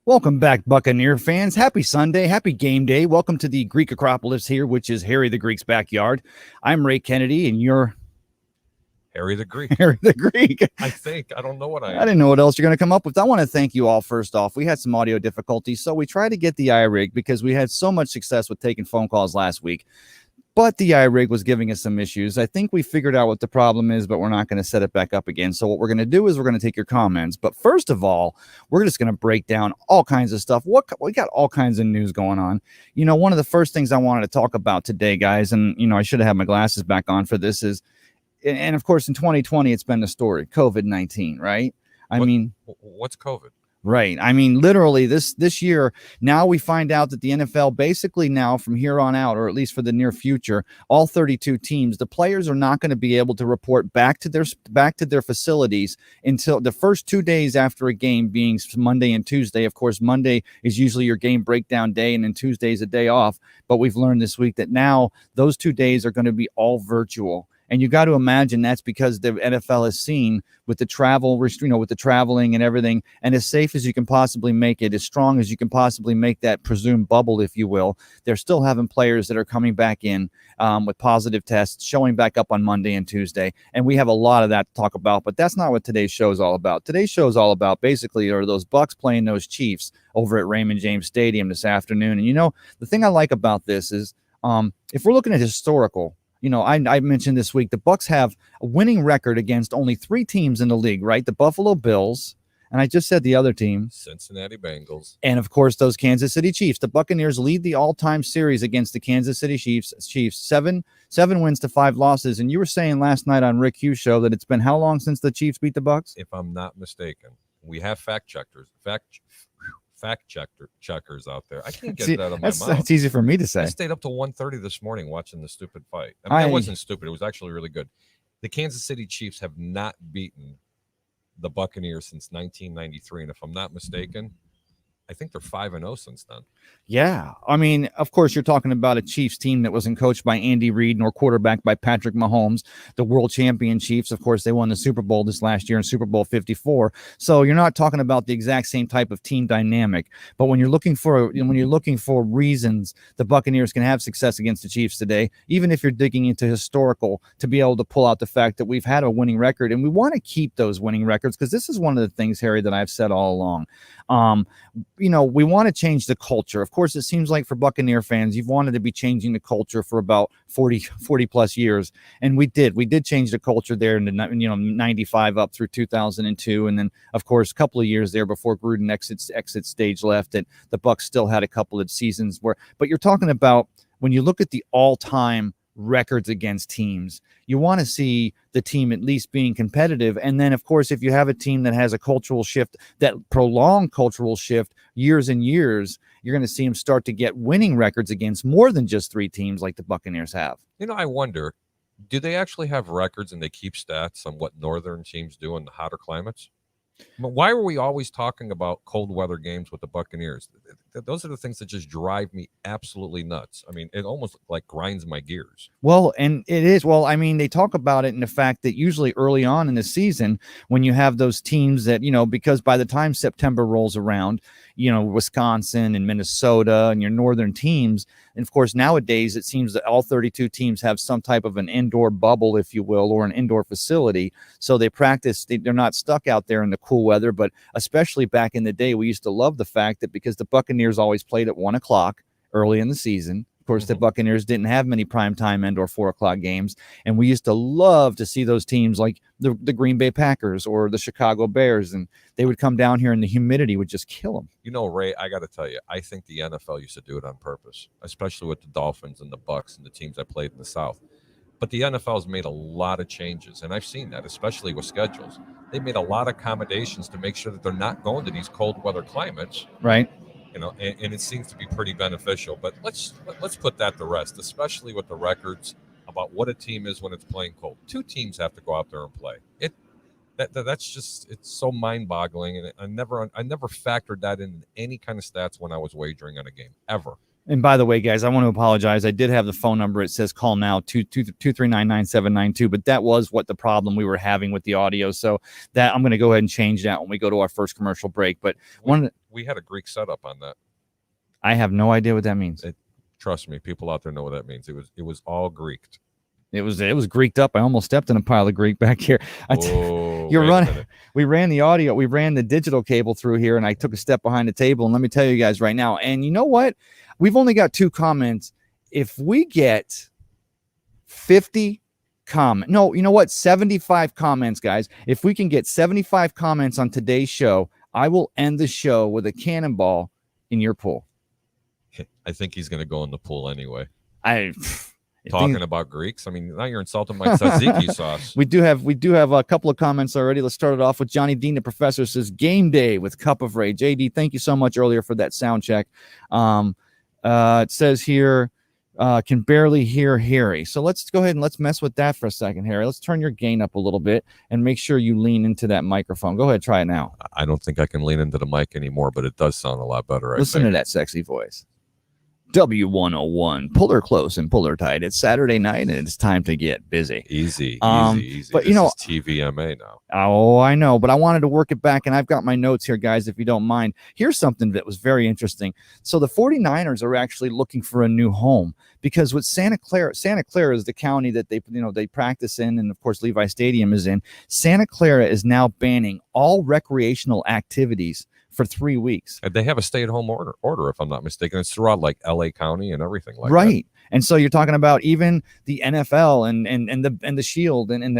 Welcome back, Buccaneer fans. Happy Sunday. Happy game day. Welcome to the Greek Acropolis here, which is Harry the Greek's backyard. I'm Ray Kennedy, and you're Harry the Greek. Harry the Greek. I think. I don't know what I am. I didn't know what else you're going to come up with. I want to thank you all first off. We had some audio difficulties, so we tried to get the iRig because we had so much success with taking phone calls last week. But the iRig was giving us some issues. I think we figured out what the problem is, but we're not going to set it back up again. So what we're going to do is we're going to take your comments. But first of all, we're just going to break down all kinds of stuff. We got all kinds of news going on. You know, one of the first things I wanted to talk about today, guys, and, you know, I should have had my glasses back on for this is, and of course, in 2020, it's been the story, COVID-19, right? What's COVID? Right. I mean, literally this year, now we find out that the NFL basically now from here on out, or at least for the near future, all 32 teams, the players are not going to be able to report back to their facilities until the first 2 days after a game, being Monday and Tuesday. Of course, Monday is usually your game breakdown day, and then Tuesday is a day off. But we've learned this week that now those 2 days are going to be all virtual. And you got to imagine that's because the NFL has seen with the travel, with the traveling and everything, and as safe as you can possibly make it, as strong as you can possibly make that presumed bubble, if you will, they're still having players that are coming back in with positive tests, showing back up on Monday and Tuesday. And we have a lot of that to talk about, but that's not what today's show is all about. Today's show is all about basically are those Bucs playing those Chiefs over at Raymond James Stadium this afternoon. And, you know, the thing I like about this is if we're looking at historical, you know, I mentioned this week, the Bucs have a winning record against only 3 teams in the league, right? The Buffalo Bills, and I just said the other team, Cincinnati Bengals, and of course those Kansas City Chiefs. The Buccaneers lead the all-time series against the Kansas City Chiefs. Seven wins to 5 losses. And you were saying last night on Rick Hughes' show that it's been how long since the Chiefs beat the Bucs? if I'm not mistaken. We have fact checkers out there. I can't get that out of my mouth. That's easy for me to say. I stayed up to 1:30 this morning watching the stupid fight. I mean, it wasn't stupid. It was actually really good. The Kansas City Chiefs have not beaten the Buccaneers since 1993. And if I'm not mistaken, I think they're 5-0 since then. Yeah. I mean, of course, you're talking about a Chiefs team that wasn't coached by Andy Reid nor quarterbacked by Patrick Mahomes, the world champion Chiefs. Of course, they won the Super Bowl this last year in Super Bowl 54. So you're not talking about the exact same type of team dynamic. But when you're looking for reasons the Buccaneers can have success against the Chiefs today, even if you're digging into historical, to be able to pull out the fact that we've had a winning record and we want to keep those winning records, because this is one of the things, Harry, that I've said all along. You know, we want to change the culture. Of course, it seems like for Buccaneer fans, you've wanted to be changing the culture for about 40 plus years. And we did change the culture there in the, 95 up through 2002. And then, of course, a couple of years there before Gruden exit stage left, that the Bucs still had a couple of seasons where, but you're talking about when you look at the all-time records against teams, you want to see the team at least being competitive. And then, of course, if you have a team that has a cultural shift, that prolonged cultural shift years and years, you're going to see them start to get winning records against more than just 3 teams like the Buccaneers have. You know, I wonder, do they actually have records and they keep stats on what northern teams do in the hotter climates? But why are we always talking about cold weather games with the Buccaneers? Those are the things that just drive me absolutely nuts. I mean, it almost like grinds my gears. Well, and it is. Well, I mean, they talk about it in the fact that usually early on in the season, when you have those teams that, because by the time September rolls around, Wisconsin and Minnesota and your northern teams, and of course, nowadays it seems that all 32 teams have some type of an indoor bubble, if you will, or an indoor facility. So they practice, they're not stuck out there in the cool weather. But especially back in the day, we used to love the fact that because the Buccaneers always played at 1 o'clock early in the season. Of course, the Buccaneers didn't have many primetime and or 4 o'clock games. And we used to love to see those teams like the Green Bay Packers or the Chicago Bears. And they would come down here and the humidity would just kill them. You know, Ray, I got to tell you, I think the NFL used to do it on purpose, especially with the Dolphins and the Bucs and the teams that played in the South. But the NFL has made a lot of changes, and I've seen that, especially with schedules. They've made a lot of accommodations to make sure that they're not going to these cold weather climates. Right. And it seems to be pretty beneficial. But let's put that to rest, especially with the records about what a team is when it's playing cold. 2 teams have to go out there and play. That's just, it's so mind-boggling, and I never factored that in any kind of stats when I was wagering on a game ever. And by the way, guys, I want to apologize. I did have the phone number. It says call now 239-9792, but that was what the problem we were having with the audio. So that I'm going to go ahead and change that when we go to our first commercial break. But we had a Greek setup on that. I have no idea what that means. Trust me, people out there know what that means. It was all Greeked. It was Greeked up. I almost stepped in a pile of Greek back here. You're running. We ran the audio. We ran the digital cable through here, and I took a step behind the table. And let me tell you guys right now. And you know what? We've only got 2 comments. If we get 50 comments, no, you know what? 75 comments, guys. If we can get 75 comments on today's show, I will end the show with a cannonball in your pool. I think he's going to go in the pool anyway. Talking about Greeks. I mean, now you're insulting my tzatziki sauce. We do have a couple of comments already. Let's start it off with Johnny Dean, the professor, says game day with Cup of Ray. JD, thank you so much earlier for that sound check. It says here, can barely hear Harry. So let's go ahead and let's mess with that for a second, Harry. Let's turn your gain up a little bit and make sure you lean into that microphone. Go ahead, try it now. I don't think I can lean into the mic anymore, but it does sound a lot better. Listen to that sexy voice. W101, pull her close and pull her tight. It's Saturday night and it's time to get busy. Easy. But this is TVMA now. Oh, I know, but I wanted to work it back, and I've got my notes here, guys, if you don't mind. Here's something that was very interesting. So the 49ers are actually looking for a new home because with Santa Clara is the county that they practice in, and of course Levi Stadium is in. Santa Clara is now banning all recreational activities for 3 weeks. They have a stay-at-home order, if I'm not mistaken. It's throughout like LA County and everything like that. Right. And so you're talking about even the NFL and the Shield and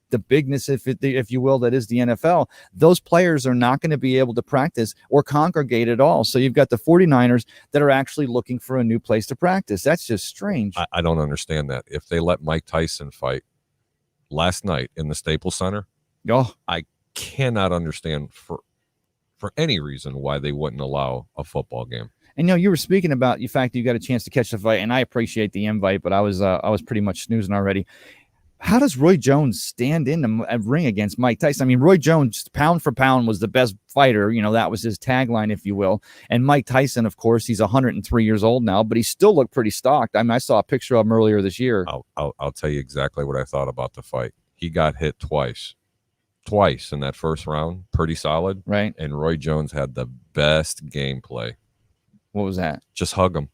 the bigness, if you will, that is the NFL. Those players are not going to be able to practice or congregate at all. So you've got the 49ers that are actually looking for a new place to practice. That's just strange. I don't understand that. If they let Mike Tyson fight last night in the Staples Center, I cannot understand for any reason why they wouldn't allow a football game. And you were speaking about the fact that you got a chance to catch the fight, and I appreciate the invite, but I was pretty much snoozing already. How does Roy Jones stand in the ring against Mike Tyson? I mean, Roy Jones, pound for pound, was the best fighter. That was his tagline, if you will. And Mike Tyson, of course, he's 103 years old now, but he still looked pretty stocked. I mean, I saw a picture of him earlier this year. I'll tell you exactly what I thought about the fight. He got hit twice in that first round, pretty solid. Right. And Roy Jones had the best gameplay. What was that? Just hug him.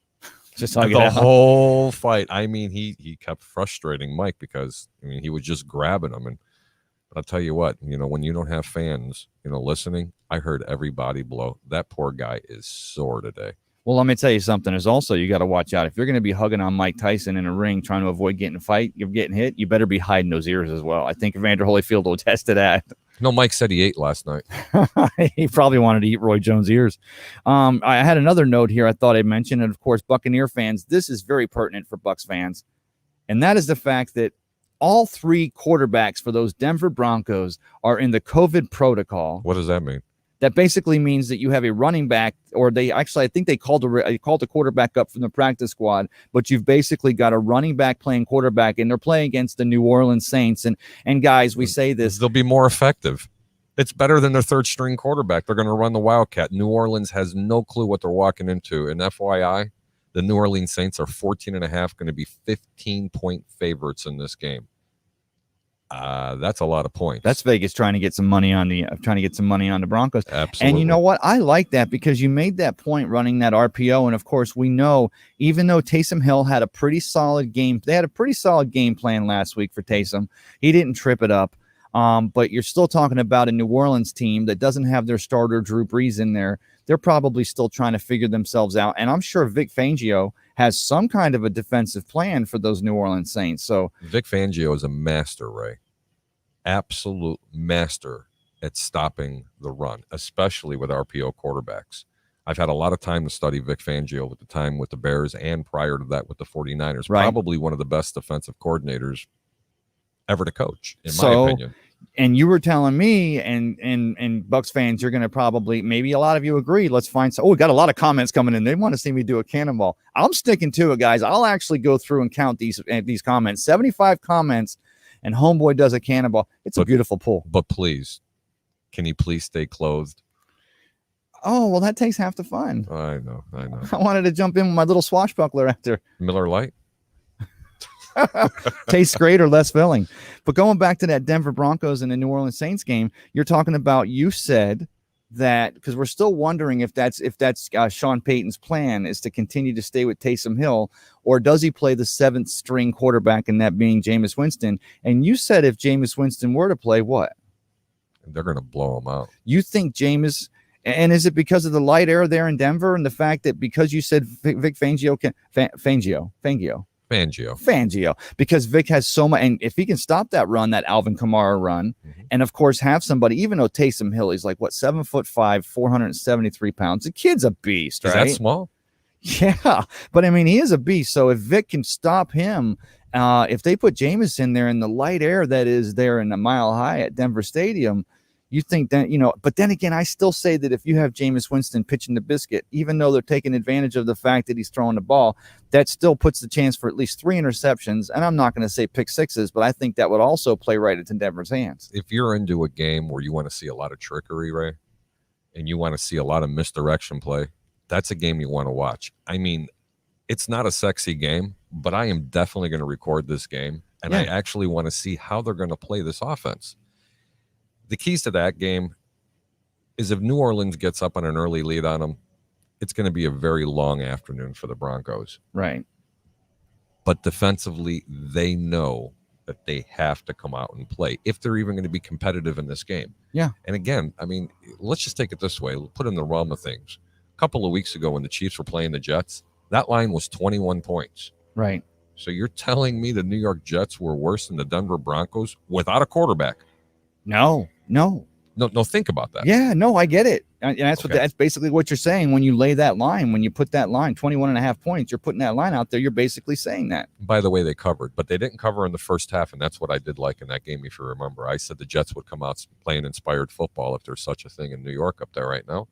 Just hug the whole fight. I mean, he kept frustrating Mike because he was just grabbing him. But I'll tell you what, when you don't have fans, listening, I heard every body blow. That poor guy is sore today. Well, let me tell you something. Is also you got to watch out. If you're going to be hugging on Mike Tyson in a ring trying to avoid getting you're getting hit, you better be hiding those ears as well. I think Evander Holyfield will attest to that. No, Mike said he ate last night. He probably wanted to eat Roy Jones' ears. I had another note here I thought I'd mention, and of course, Buccaneer fans, this is very pertinent for Bucs fans, and that is the fact that all 3 quarterbacks for those Denver Broncos are in the COVID protocol. What does that mean? That basically means that you have a running back, or I think they called the quarterback up from the practice squad, but you've basically got a running back playing quarterback, and they're playing against the New Orleans Saints. And guys, we say this. They'll be more effective. It's better than their third string quarterback. They're going to run the Wildcat. New Orleans has no clue what they're walking into. And FYI, the New Orleans Saints are 14.5, going to be 15-point favorites in this game. That's a lot of points. That's Vegas trying to get some money on the Broncos. Absolutely. And you know what? I like that because you made that point running that RPO. And of course, we know even though Taysom Hill had a pretty solid game, they had a pretty solid game plan last week for Taysom. He didn't trip it up. But you're still talking about a New Orleans team that doesn't have their starter Drew Brees in there. They're probably still trying to figure themselves out. And I'm sure Vic Fangio has some kind of a defensive plan for those New Orleans Saints. So Vic Fangio is a master, Ray. Absolute master at stopping the run, especially with RPO quarterbacks. I've had a lot of time to study Vic Fangio with the time with the Bears and prior to that with the 49ers. Right. Probably one of the best defensive coordinators ever to coach, in my opinion. And you were telling me and Bucs fans, you're going to probably, maybe a lot of you agree. Let's find some. Oh, we got a lot of comments coming in. They want to see me do a cannonball. I'm sticking to it, guys. I'll actually go through and count these comments. 75 comments, and Homeboy does a cannonball. It's a beautiful pull. But please, can he please stay clothed? Oh, well, that takes half the fun. I know. I wanted to jump in with my little swashbuckler after. Miller Lite. Tastes great or less filling. But going back to that Denver Broncos and the New Orleans Saints game, you're talking about, you said that, because we're still wondering if that's Sean Payton's plan is to continue to stay with Taysom Hill, or does he play the seventh string quarterback, and that being Jameis Winston? And you said if Jameis Winston were to play, what? They're going to blow him out. You think Jameis, and is it because of the light air there in Denver and the fact that because you said Vic Fangio because Vic has so much, and if he can stop that run, that Alvin Kamara run, and of course have somebody, even though Taysom Hill, he's like, what, 7'5", 473 pounds. The kid's a beast, right? Is that small? Yeah, but I mean, he is a beast. So if Vic can stop him, if they put Jameis in there in the light air that is there in the Mile High at Denver Stadium, you think that, but then again, I still say that if you have Jameis Winston pitching the biscuit, even though they're taking advantage of the fact that he's throwing the ball, that still puts the chance for at least 3 interceptions. And I'm not going to say pick sixes, but I think that would also play right into Denver's hands. If you're into a game where you want to see a lot of trickery, Ray, and you want to see a lot of misdirection play, that's a game you want to watch. I mean, it's not a sexy game, but I am definitely going to record this game, and I actually want to see how they're going to play this offense. The keys to that game is if New Orleans gets up on an early lead on them, it's going to be a very long afternoon for the Broncos. Right. But defensively, they know that they have to come out and play if they're even going to be competitive in this game. Yeah. And again, I mean, let's just take it this way. Put in the realm of things. A couple of weeks ago when the Chiefs were playing the Jets, that line was 21 points. Right. So you're telling me the New York Jets were worse than the Denver Broncos without a quarterback? No. Think about that. Yeah, no, I get it. And that's basically what you're saying when you lay that line. When you put that line, 21.5 points, you're putting that line out there. You're basically saying that. By the way, they covered, but they didn't cover in the first half, and that's what I did like in that game, if you remember. I said the Jets would come out playing inspired football, if there's such a thing in New York up there right now.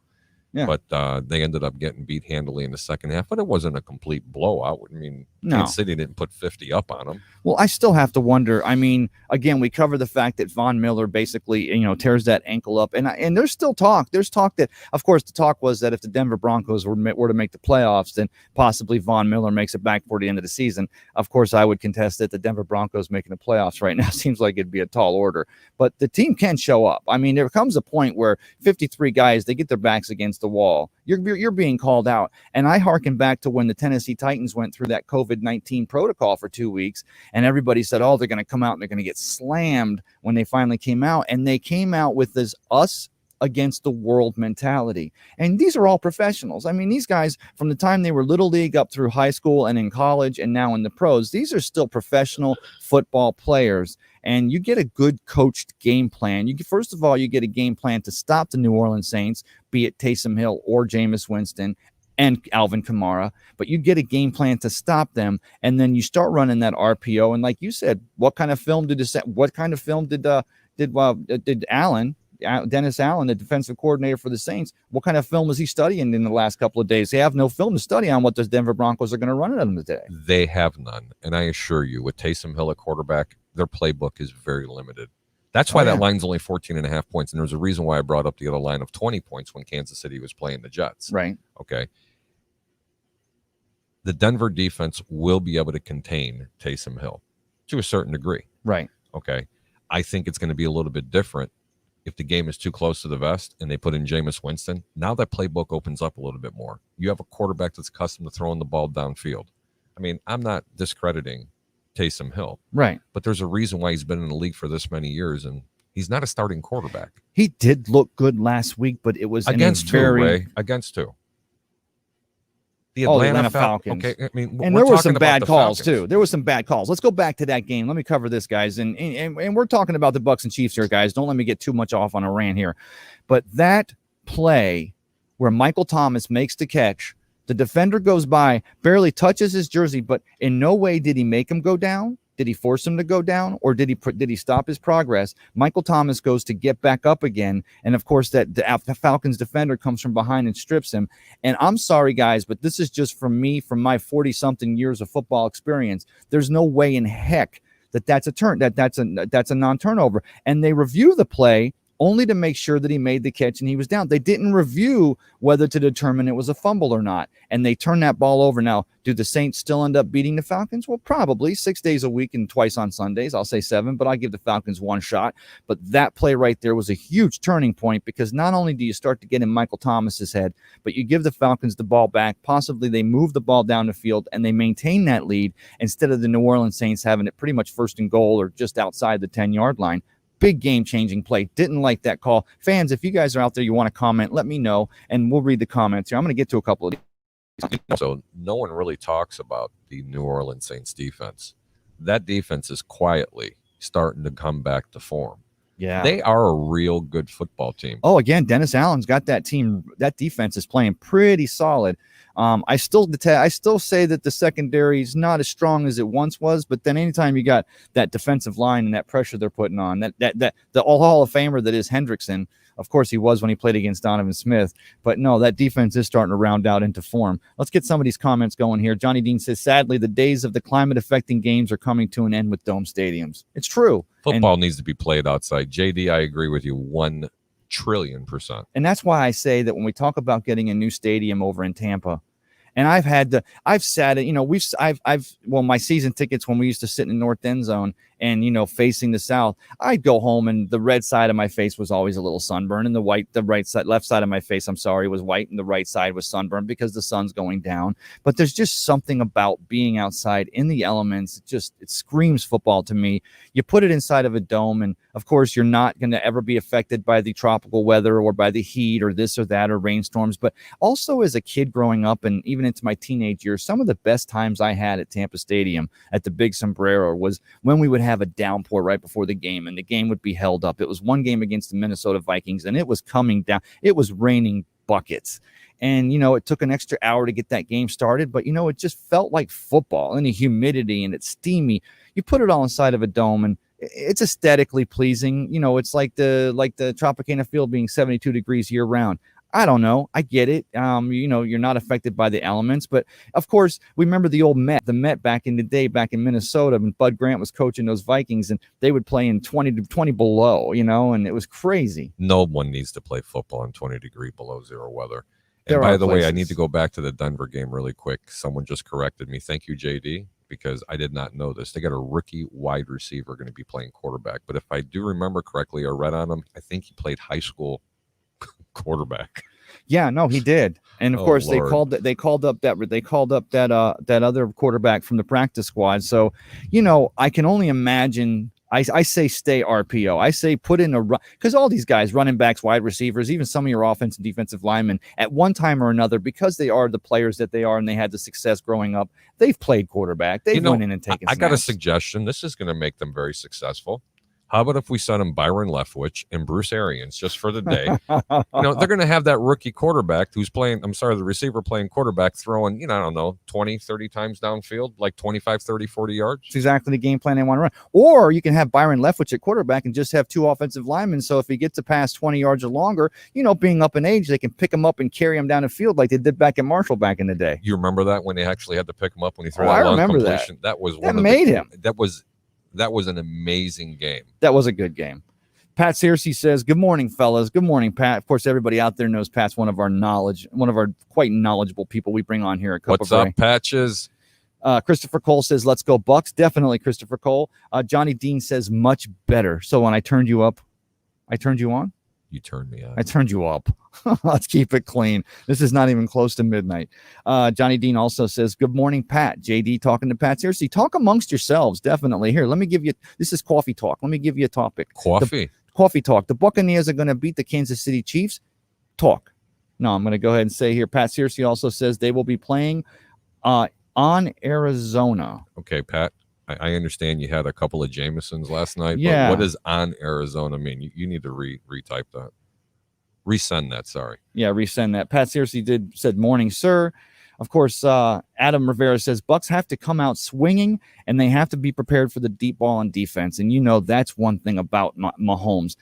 Yeah. But they ended up getting beat handily in the second half, but it wasn't a complete blowout. I mean, Kansas City didn't put 50 up on them. Well, I still have to wonder. I mean, again, we cover the fact that Von Miller basically, tears that ankle up, and there's still talk. There's talk that, of course, the talk was that if the Denver Broncos were to make the playoffs, then possibly Von Miller makes it back for the end of the season. Of course, I would contest that the Denver Broncos making the playoffs right now seems like it'd be a tall order, but the team can show up. I mean, there comes a point where 53 guys, they get their backs against the wall. You're being called out. And I hearken back to when the Tennessee Titans went through that COVID-19 protocol for 2 weeks, and everybody said, oh, they're going to come out and they're going to get slammed when they finally came out. And they came out with this us against the world mentality. And these are all professionals. I mean, these guys, from the time they were little league up through high school and in college and now in the pros, these are still professional football players. And you get a good coached game plan. First of all, you get a game plan to stop the New Orleans Saints, be it Taysom Hill or Jameis Winston and Alvin Kamara, but you get a game plan to stop them, and then you start running that RPO. And like you said, what kind of film did Dennis Allen, the defensive coordinator for the Saints, what kind of film was he studying in the last couple of days? They have no film to study on what the Denver Broncos are going to run at them today. They have none, and I assure you, with Taysom Hill at quarterback, their playbook is very limited. That's why that line's only 14.5 points, and there's a reason why I brought up the other line of 20 points when Kansas City was playing the Jets. Right. Okay. The Denver defense will be able to contain Taysom Hill to a certain degree. Right. Okay. I think it's going to be a little bit different if the game is too close to the vest and they put in Jameis Winston. Now that playbook opens up a little bit more. You have a quarterback that's accustomed to throwing the ball downfield. I mean, I'm not discrediting Taysom Hill. Right. But there's a reason why he's been in the league for this many years, and he's not a starting quarterback. He did look good last week, but it was against Ray. Against who? The Atlanta Falcons. Okay, I mean, and there were some bad calls too. There were some bad calls. Let's go back to that game. Let me cover this, guys. And we're talking about the Bucs and Chiefs here, guys. Don't let me get too much off on a rant here. But that play where Michael Thomas makes the catch, the defender goes by, barely touches his jersey, but in no way did he make him go down. Did he force him to go down, or did he stop his progress? Michael Thomas goes to get back up again, and of course that the Falcons defender comes from behind and strips him. And I'm sorry, guys, but this is just from me, from my 40-something years of football experience. There's no way in heck that's a non-turnover. And they review the play only to make sure that he made the catch and he was down. They didn't review whether to determine it was a fumble or not, and they turned that ball over. Now, do the Saints still end up beating the Falcons? Well, probably 6 days a week and twice on Sundays. I'll say 7, but I give the Falcons one shot. But that play right there was a huge turning point, because not only do you start to get in Michael Thomas's head, but you give the Falcons the ball back. Possibly they move the ball down the field and they maintain that lead instead of the New Orleans Saints having it pretty much first and goal or just outside the 10-yard line. Big game-changing play. Didn't like that call. Fans, if you guys are out there, you want to comment, let me know, and we'll read the comments here. I'm going to get to a couple of these. So no one really talks about the New Orleans Saints defense. That defense is quietly starting to come back to form. Yeah. They are a real good football team. Oh, again, Dennis Allen's got that team. That defense is playing pretty solid. I still say that the secondary is not as strong as it once was, but then anytime you got that defensive line and that pressure they're putting on, that the Hall of Famer that is Hendrickson, of course he was when he played against Donovan Smith, but no, that defense is starting to round out into form. Let's get some of these comments going here. Johnny Dean says, sadly, the days of the climate-affecting games are coming to an end with dome stadiums. It's true. Football needs to be played outside. JD, I agree with you 1,000,000,000,000%. And that's why I say that when we talk about getting a new stadium over in Tampa, and I've sat at, my season tickets when we used to sit in the north end zone and, facing the south, I'd go home and the red side of my face was always a little sunburned, and left side of my face, was white, and the right side was sunburned because the sun's going down. But there's just something about being outside in the elements. It screams football to me. You put it inside of a dome, and of course you're not going to ever be affected by the tropical weather or by the heat or this or that or rainstorms. But also as a kid growing up and even into my teenage years, some of the best times I had at Tampa Stadium at the Big Sombrero was when we would have a downpour right before the game and the game would be held up. It was one game against the Minnesota Vikings and it was coming down. It was raining buckets. And, it took an extra hour to get that game started, but, it just felt like football, and the humidity and it's steamy. You put it all inside of a dome and it's aesthetically pleasing. It's like the Tropicana Field being 72 degrees year round. I don't know. I get it. You're not affected by the elements, but of course we remember the Met back in the day, back in Minnesota, when Bud Grant was coaching those Vikings, and they would play in 20 below, and it was crazy. No one needs to play football in 20-degree below zero weather. And by the way, I need to go back to the Denver game really quick. Someone just corrected me. Thank you, JD, because I did not know this. They got a rookie wide receiver going to be playing quarterback. But if I do remember correctly or read on him, I think he played high school quarterback. Yeah, no, he did. And of course Lord. they called up that other quarterback from the practice squad. So, I can only imagine. I say stay RPO. I say put in a run, because all these guys, running backs, wide receivers, even some of your offense and defensive linemen, at one time or another, because they are the players that they are and they had the success growing up, they've played quarterback. They've went in and taken snaps. I got a suggestion. This is going to make them very successful. How about if we send them Byron Leftwich and Bruce Arians just for the day? They're going to have that rookie quarterback the receiver playing quarterback throwing, 20, 30 times downfield, like 25, 30, 40 yards. It's exactly the game plan they want to run. Or you can have Byron Leftwich at quarterback and just have 2 offensive linemen. So if he gets to pass 20 yards or longer, being up in age, they can pick him up and carry him down the field like they did back at Marshall back in the day. You remember that when they actually had to pick him up when he threw that long completion? That was one That was an amazing game. That was a good game. Pat Searcy says, good morning, fellas. Good morning, Pat. Of course, everybody out there knows Pat's one of our quite knowledgeable people we bring on here at Cup What's up, Patches? Christopher Cole says, let's go Bucs. Definitely, Christopher Cole. Johnny Dean says, much better. So when I turned you up, I turned you on? You turned me on. I turned you up. Let's keep it clean. This is not even close to midnight. Johnny Dean also says, good morning, Pat. JD talking to Pat. Seriously, talk amongst yourselves. Definitely. Here, let me give you, this is coffee talk. Let me give you a topic. Coffee talk. The Buccaneers are going to beat the Kansas City Chiefs. Talk. No, I'm going to go ahead and say here, Pat Searcy also says they will be playing on Arizona. Okay, Pat. I understand you had a couple of Jamesons last night. Yeah. But what does on Arizona mean? You need to retype that. Resend that, sorry. Yeah, resend that. Pat Searcy said, morning, sir. Of course, Adam Rivera says, Bucs have to come out swinging, and they have to be prepared for the deep ball on defense. And that's one thing about Mahomes.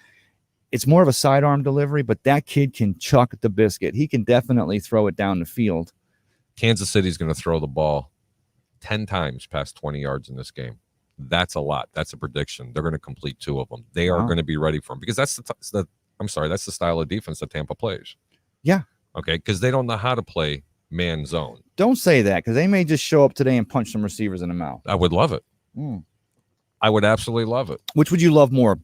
It's more of a sidearm delivery, but that kid can chuck the biscuit. He can definitely throw it down the field. Kansas City's going to throw the ball 10 times past 20 yards in this game. That's a lot. That's a prediction. They're going to complete 2 of them. They are going to be ready for them because that's I'm sorry, that's the style of defense that Tampa plays. Yeah. Okay, because they don't know how to play man zone. Don't say that, because they may just show up today and punch some receivers in the mouth. I would love it. I would absolutely love it. Which would you love more?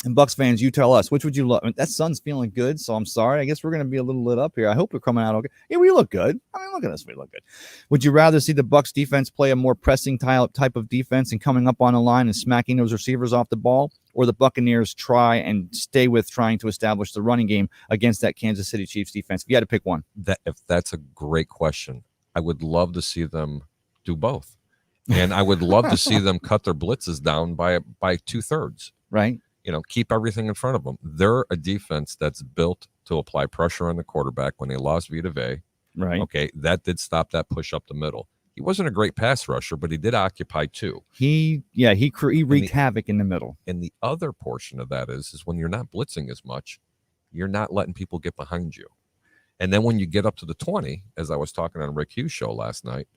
And Bucs fans, you tell us, which would you love? I mean, that sun's feeling good, so I'm sorry. I guess we're going to be a little lit up here. I hope we're coming out okay. Yeah, we look good. I mean, look at us. We look good. Would you rather see the Bucs defense play a more pressing type of defense and coming up on the line and smacking those receivers off the ball, or the Buccaneers try and stay with trying to establish the running game against that Kansas City Chiefs defense? If you had to pick one. If that's a great question, I would love to see them do both. And I would love to see them cut their blitzes down by 2/3. Right. Keep everything in front of them. They're a defense that's built to apply pressure on the quarterback. When they lost Vita Vea, right? Okay, that did stop that push up the middle. He wasn't a great pass rusher, but he did occupy 2. He wreaked havoc in the middle. And the other portion of that is when you're not blitzing as much, you're not letting people get behind you. And then when you get up to the 20, as I was talking on Rick Hughes' show last night,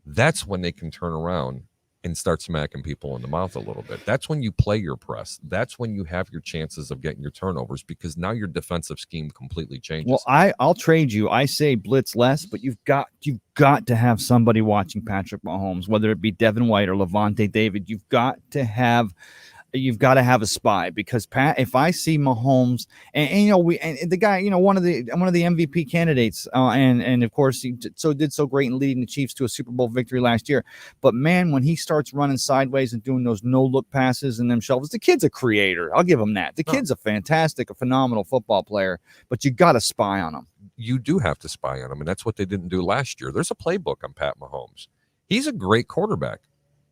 that's when they can turn around and start smacking people in the mouth a little bit. That's when you play your press. That's when you have your chances of getting your turnovers, because now your defensive scheme completely changes. Well, I'll trade you. I say blitz less, but you've got to have somebody watching Patrick Mahomes, whether it be Devin White or Levante David. You've got to have a spy, because if I see Mahomes and the guy, one of the MVP candidates, and of course he did so great in leading the Chiefs to a Super Bowl victory last year. But man, when he starts running sideways and doing those no look passes and them shovels, the kid's a creator. I'll give him that. The kid's a phenomenal football player. But you got to spy on him. You do have to spy on him, and that's what they didn't do last year. There's a playbook on Pat Mahomes. He's a great quarterback,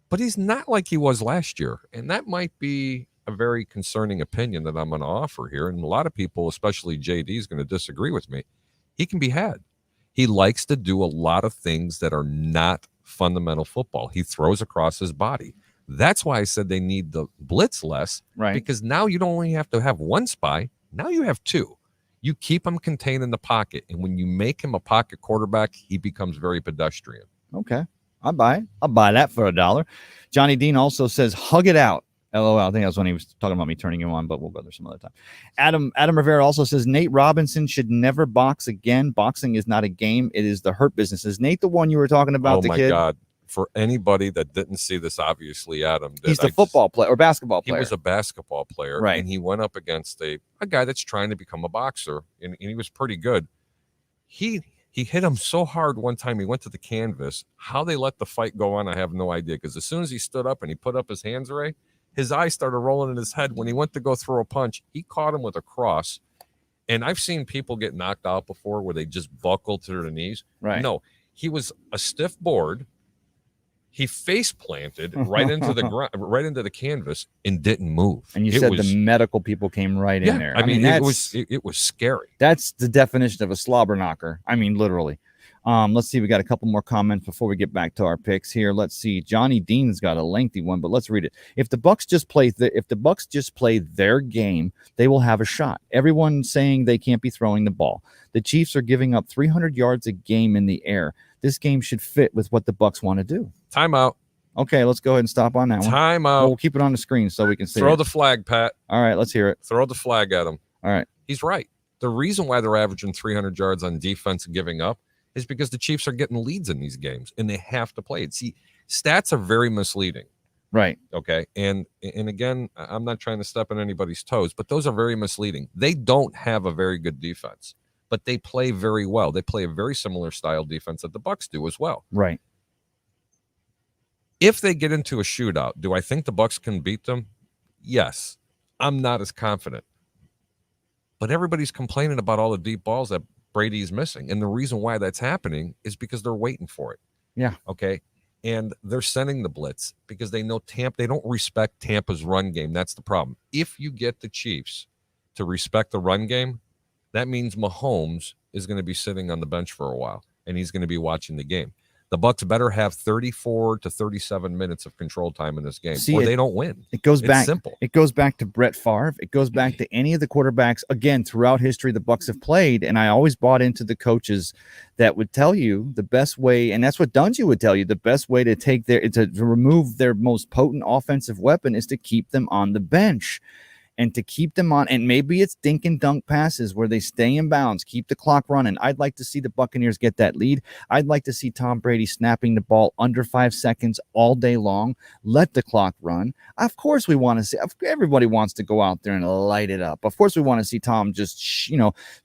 but he's not like he was last year. And that might be a very concerning opinion that I'm going to offer here. And a lot of people, especially JD, is going to disagree with me. He can be had. He likes to do a lot of things that are not fundamental football. He throws across his body. That's why I said they need the blitz less, right? Because now you don't only have to have one spy. Now you have 2. You keep him contained in the pocket. And when you make him a pocket quarterback, he becomes very pedestrian. Okay. I'll buy that for $1. Johnny Dean also says, hug it out. LOL. I think that's when he was talking about me turning him on, but we'll go there some other time. Adam Rivera also says, Nate Robinson should never box again. Boxing is not a game. It is the hurt business. Is Nate the one you were talking about? Oh, my God. For anybody that didn't see this, obviously, Adam did. He's the football player or basketball player. He was a basketball player, right? And he went up against a guy that's trying to become a boxer, and he was pretty good. He hit him so hard one time, he went to the canvas. How they let the fight go on, I have no idea, because as soon as he stood up and he put up his hands, Ray, his eyes started rolling in his head. When he went to go throw a punch, he caught him with a cross. And I've seen people get knocked out before where they just buckle to their knees. Right. No, he was a stiff board. He face planted right into the ground, right into the canvas, and didn't move. And you said the medical people came right in there. I mean it was scary. That's the definition of a slobber knocker. I mean, literally. Let's see. We got a couple more comments before we get back to our picks here. Let's see. Johnny Dean's got a lengthy one, but let's read it. If the Bucs just play their game, they will have a shot. Everyone saying they can't be throwing the ball. The Chiefs are giving up 300 yards a game in the air. This game should fit with what the Bucs want to do. Timeout. Okay, let's go ahead and stop on that one. Timeout. We'll keep it on the screen so we can see. Throw the flag, Pat. All right, let's hear it. Throw the flag at him. All right. He's right. The reason why they're averaging 300 yards on defense and giving up is because the Chiefs are getting leads in these games, and they have to play it. See, stats are very misleading. Right. Okay. And again, I'm not trying to step on anybody's toes, but those are very misleading. They don't have a very good defense, but they play very well. They play a very similar style defense that the Bucs do as well. Right. If they get into a shootout, do I think the Bucs can beat them? Yes. I'm not as confident. But everybody's complaining about all the deep balls that Brady's missing. And the reason why that's happening is because they're waiting for it. Yeah. Okay. And they're sending the blitz because they know they don't respect Tampa's run game. That's the problem. If you get the Chiefs to respect the run game, that means Mahomes is going to be sitting on the bench for a while, and he's going to be watching the game. The Bucs better have 34 to 37 minutes of control time in this game, or they don't win. It's back. Simple. It goes back to Brett Favre. It goes back to any of the quarterbacks, again, throughout history the Bucs have played, and I always bought into the coaches that would tell you the best way, and that's what Dungy would tell you, the best way to to remove their most potent offensive weapon is to keep them on the bench. and to keep them on, and maybe it's dink and dunk passes where they stay in bounds, keep the clock running. I'd like to see the Buccaneers get that lead. I'd like to see Tom Brady snapping the ball under 5 seconds all day long. Let the clock run. Of course we want to see, everybody wants to go out there and light it up. Of course we want to see Tom just,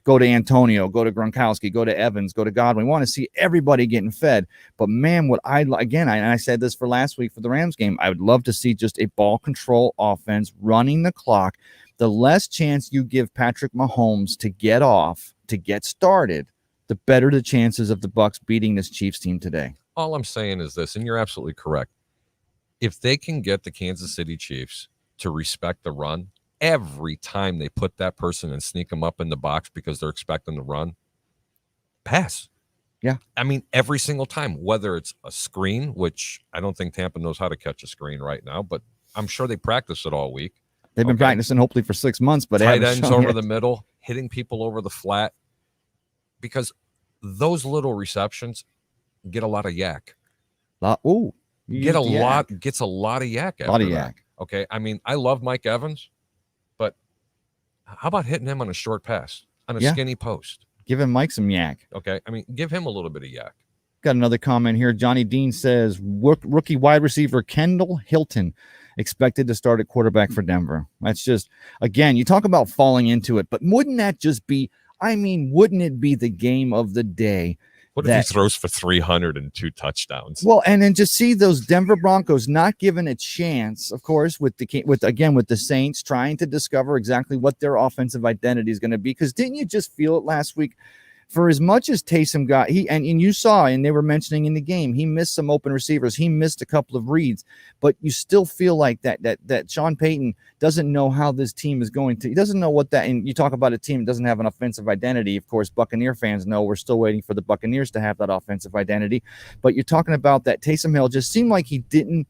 go to Antonio, go to Gronkowski, go to Evans, go to Godwin. We want to see everybody getting fed. But man, what I said this for last week for the Rams game, I would love to see just a ball control offense running the clock. The less chance you give Patrick Mahomes to get off, to get started, the better the chances of the Bucs beating this Chiefs team today. All I'm saying is this, and you're absolutely correct. If they can get the Kansas City Chiefs to respect the run every time they put that person and sneak them up in the box because they're expecting the run, pass. Yeah. I mean, every single time, whether it's a screen, which I don't think Tampa knows how to catch a screen right now, but I'm sure they practice it all week. They've been practicing hopefully for 6 months, but tight ends over the middle, hitting people over the flat, because those little receptions get a lot of yak. Gets a lot of yak. A lot of yak. Okay, I mean, I love Mike Evans, but how about hitting him on a short pass, on a skinny post? Giving Mike some yak. Okay, I mean, give him a little bit of yak. Got another comment here. Johnny Dean says, rookie wide receiver Kendall Hilton expected to start at quarterback for Denver. That's just, again, you talk about falling into it, but wouldn't that just be, wouldn't it be the game of the day? What if he throws for 302 touchdowns? Well, and then just see those Denver Broncos not given a chance, of course, with the Saints trying to discover exactly what their offensive identity is going to be. Because didn't you just feel it last week? For as much as Taysom got, and you saw, and they were mentioning in the game, he missed some open receivers. He missed a couple of reads, but you still feel like that Sean Payton doesn't know how this team is going to. He doesn't know what that. And you talk about a team that doesn't have an offensive identity. Of course, Buccaneer fans know we're still waiting for the Buccaneers to have that offensive identity. But you're talking about that Taysom Hill just seemed like he didn't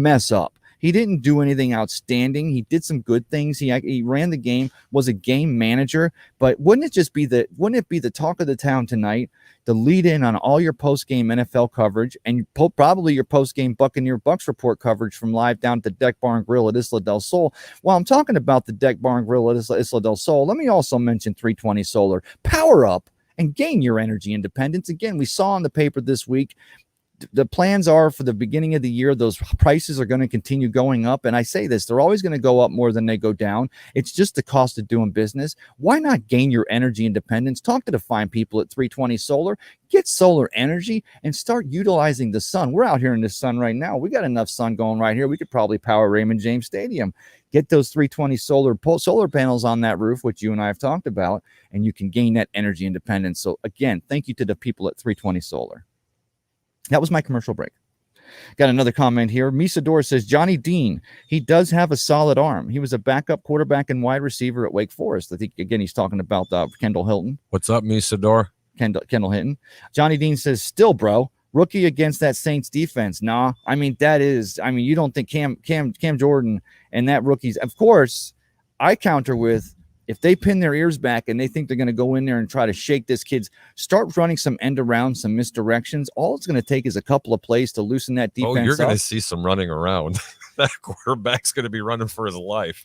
mess up. He didn't do anything outstanding. He did some good things. He ran the game, was a game manager. But wouldn't it be the talk of the town tonight, the lead in on all your post-game NFL coverage and probably your post-game Buccaneer Bucs report coverage from live down at the Deck Bar and Grill at Isla del Sol? While I'm talking about the Deck Bar and Grill at Isla del Sol, let me also mention 320 Solar. Power up and gain your energy independence. Again, we saw on the paper this week, the plans are for the beginning of the year, those prices are going to continue going up. And I say this, they're always going to go up more than they go down. It's just the cost of doing business. Why not gain your energy independence? Talk to the fine people at 320 Solar. Get solar energy and start utilizing the sun. We're out here in the sun right now. We got enough sun going right here. We could probably power Raymond James Stadium. Get those 320 solar panels on that roof, which you and I have talked about, and you can gain that energy independence. So again, thank you to the people at 320 Solar. That was my commercial break. Got another comment here. Misador says, Johnny Dean, he does have a solid arm. He was a backup quarterback and wide receiver at Wake Forest. I think, again, he's talking about Kendall Hilton. What's up, Misador? Kendall Hinton. Johnny Dean says, still, bro, rookie against that Saints defense. Nah, you don't think Cam Jordan and that rookies. Of course, I counter with, if they pin their ears back and they think they're going to go in there and try to shake this kid's, start running some end around, some misdirections. All it's going to take is a couple of plays to loosen that defense. Oh, you're going to see some running around. That quarterback's going to be running for his life.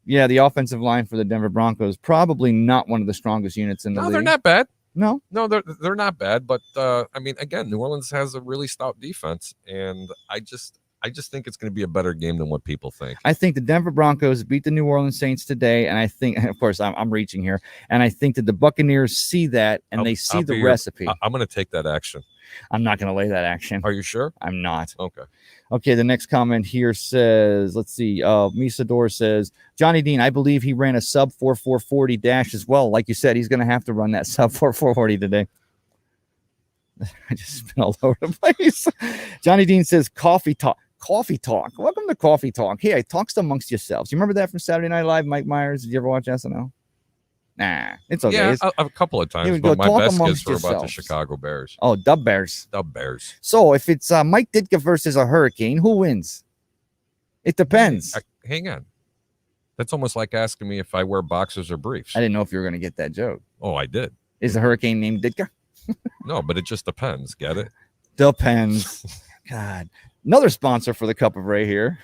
Yeah, the offensive line for the Denver Broncos, probably not one of the strongest units in the league. They're not bad. No, they're not bad. But, again, New Orleans has a really stout defense, and I just think it's going to be a better game than what people think. I think the Denver Broncos beat the New Orleans Saints today, and I think, of course, I'm reaching here, and I think that the Buccaneers see that, and they see the recipe. I'm going to take that action. I'm not going to lay that action. Are you sure? I'm not. Okay, the next comment here says, let's see, Misador says, Johnny Dean, I believe he ran a sub 4.440 dash as well. Like you said, he's going to have to run that sub 4.440 today. I just spin all over the place. Johnny Dean says, Coffee talk. Welcome to Coffee Talk. Hey, talks amongst yourselves. You remember that from Saturday Night Live, Mike Myers? Did you ever watch SNL? Nah, it's okay. Yeah, a couple of times, but my best gets were about the Chicago Bears. Oh, Dub Bears. So if it's Mike Ditka versus a hurricane, who wins? It depends. Hang on. That's almost like asking me if I wear boxers or briefs. I didn't know if you were going to get that joke. Oh, I did. Is the hurricane named Ditka? No, but it just depends. Get it? Depends. God. Another sponsor for the Cup of Ray here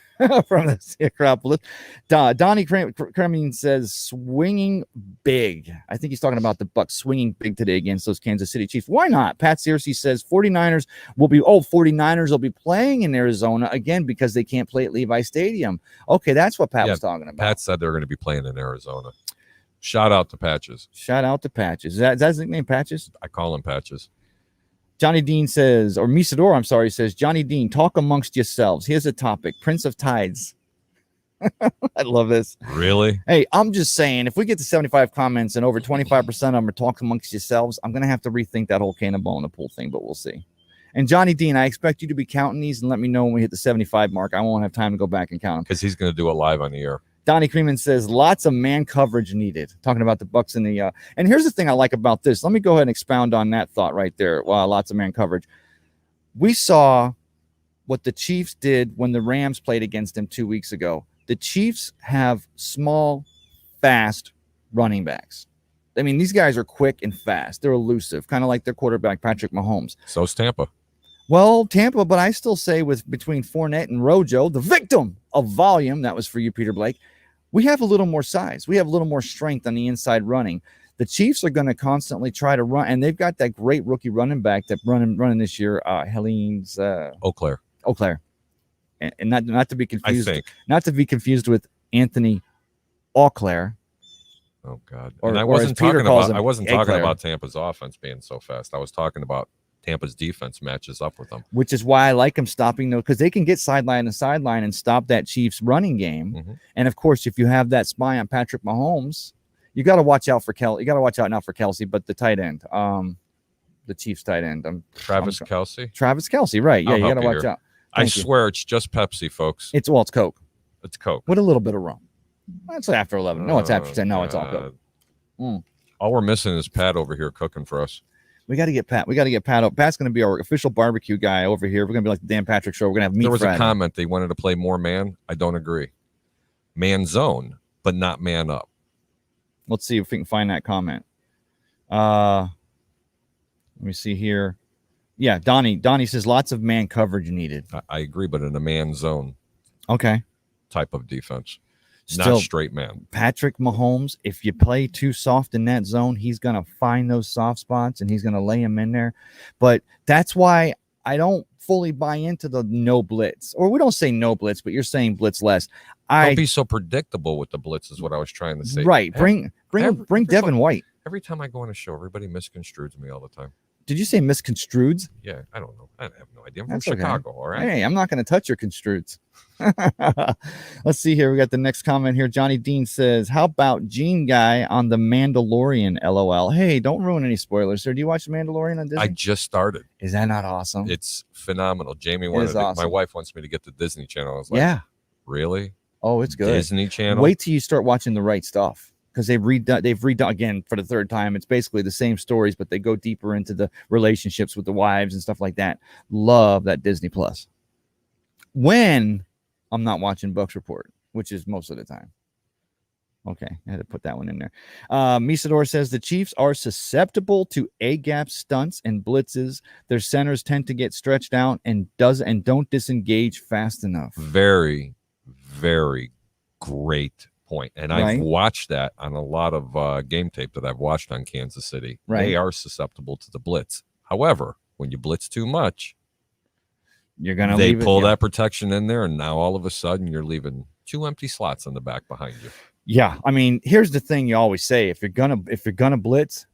from the Acropolis. Donnie Kremlin says swinging big. I think he's talking about the Bucs swinging big today against those Kansas City Chiefs. Why not? Pat Searcy says 49ers will be playing in Arizona again because they can't play at Levi Stadium. Okay, that's what Pat was talking about. Pat said they're going to be playing in Arizona. Shout out to Patches. Shout out to Patches. Is that his nickname, Patches? I call him Patches. Johnny Dean says, or Misador, I'm sorry, says, Johnny Dean, talk amongst yourselves. Here's a topic, Prince of Tides. I love this. Really? Hey, I'm just saying, if we get to 75 comments and over 25% of them are talk amongst yourselves, I'm going to have to rethink that whole cannonball in the pool thing, but we'll see. And Johnny Dean, I expect you to be counting these and let me know when we hit the 75 mark. I won't have time to go back and count them. Because he's going to do it live on the air. Donnie Creeman says lots of man coverage needed. Talking about the Bucs and the and here's the thing I like about this. Let me go ahead and expound on that thought right there. Wow, lots of man coverage. We saw what the Chiefs did when the Rams played against them 2 weeks ago. The Chiefs have small, fast running backs. I mean, these guys are quick and fast. They're elusive, kind of like their quarterback, Patrick Mahomes. So's Tampa. Well, Tampa, but I still say with between Fournette and Rojo, the victim of volume, that was for you, Peter Blake, we have a little more size. We have a little more strength on the inside running. The Chiefs are going to constantly try to run, and they've got that great rookie running back that running this year, Helens Auclair, and not to be confused. I think. Not to be confused with Anthony Auclair. Oh God! Or I wasn't talking Eclair. about Tampa's offense being so fast. I was talking about Tampa's defense matches up with them, which is why I like them stopping those, because they can get sideline to sideline and stop that Chiefs running game. Mm-hmm. And of course, if you have that spy on Patrick Mahomes, you got to watch out for Kelce. You got to watch out not for Kelce, but the tight end, the Chiefs tight end, Travis Kelce. Travis Kelce, right? Yeah, I'll you got to watch here. out. I swear, it's just Pepsi, folks. It's Coke. It's Coke with a little bit of rum. That's after 11. No, it's after 10. No, it's all Coke. All we're missing is Pat over here cooking for us. We got to get Pat. We got to get Pat up. Pat's going to be our official barbecue guy over here. We're going to be like the Dan Patrick Show. We're going to have meat. There was Friday. a comment they wanted to play more man. I don't agree. Man zone, but not man up. Let's see if we can find that comment. Let me see here. Yeah, Donnie says lots of man coverage needed. I agree, but in a man zone. Okay. Type of defense. Still, not straight man. Patrick Mahomes, if you play too soft in that zone, he's going to find those soft spots and he's going to lay them in there. But that's why I don't fully buy into the no blitz. Or we don't say no blitz, but you're saying blitz less. Don't be so predictable with the blitz is what I was trying to say. Right. Bring Devin White. Every time I go on a show, everybody misconstrues me all the time. Did you say misconstrued? Yeah, I don't know. I have no idea. I'm from Chicago, all right? Hey, I'm not going to touch your construeds. Let's see here. We got the next comment here. Johnny Dean says, how about Gene Guy on The Mandalorian, LOL? Hey, don't ruin any spoilers, sir. Do you watch The Mandalorian on Disney? I just started. Is that not awesome? It's phenomenal. Jamie wanted awesome. My wife wants me to get the Disney Channel. I was like, yeah. Really? Oh, it's good. Disney Channel? Wait till you start watching the right stuff. Because they've redone again for the third time. It's basically the same stories, but they go deeper into the relationships with the wives and stuff like that. Love that Disney Plus. When I'm not watching Bucs Report, which is most of the time. Okay, I had to put that one in there. Misador says the Chiefs are susceptible to A-gap stunts and blitzes. Their centers tend to get stretched out and don't disengage fast enough. Very, very great point. And I've watched that on a lot of game tape that I've watched on Kansas City. Right. They are susceptible to the blitz. However, when you blitz too much, they pull that protection in there, and now all of a sudden you're leaving two empty slots in the back behind you. Yeah, I mean, here's the thing you always say: if you're gonna blitz,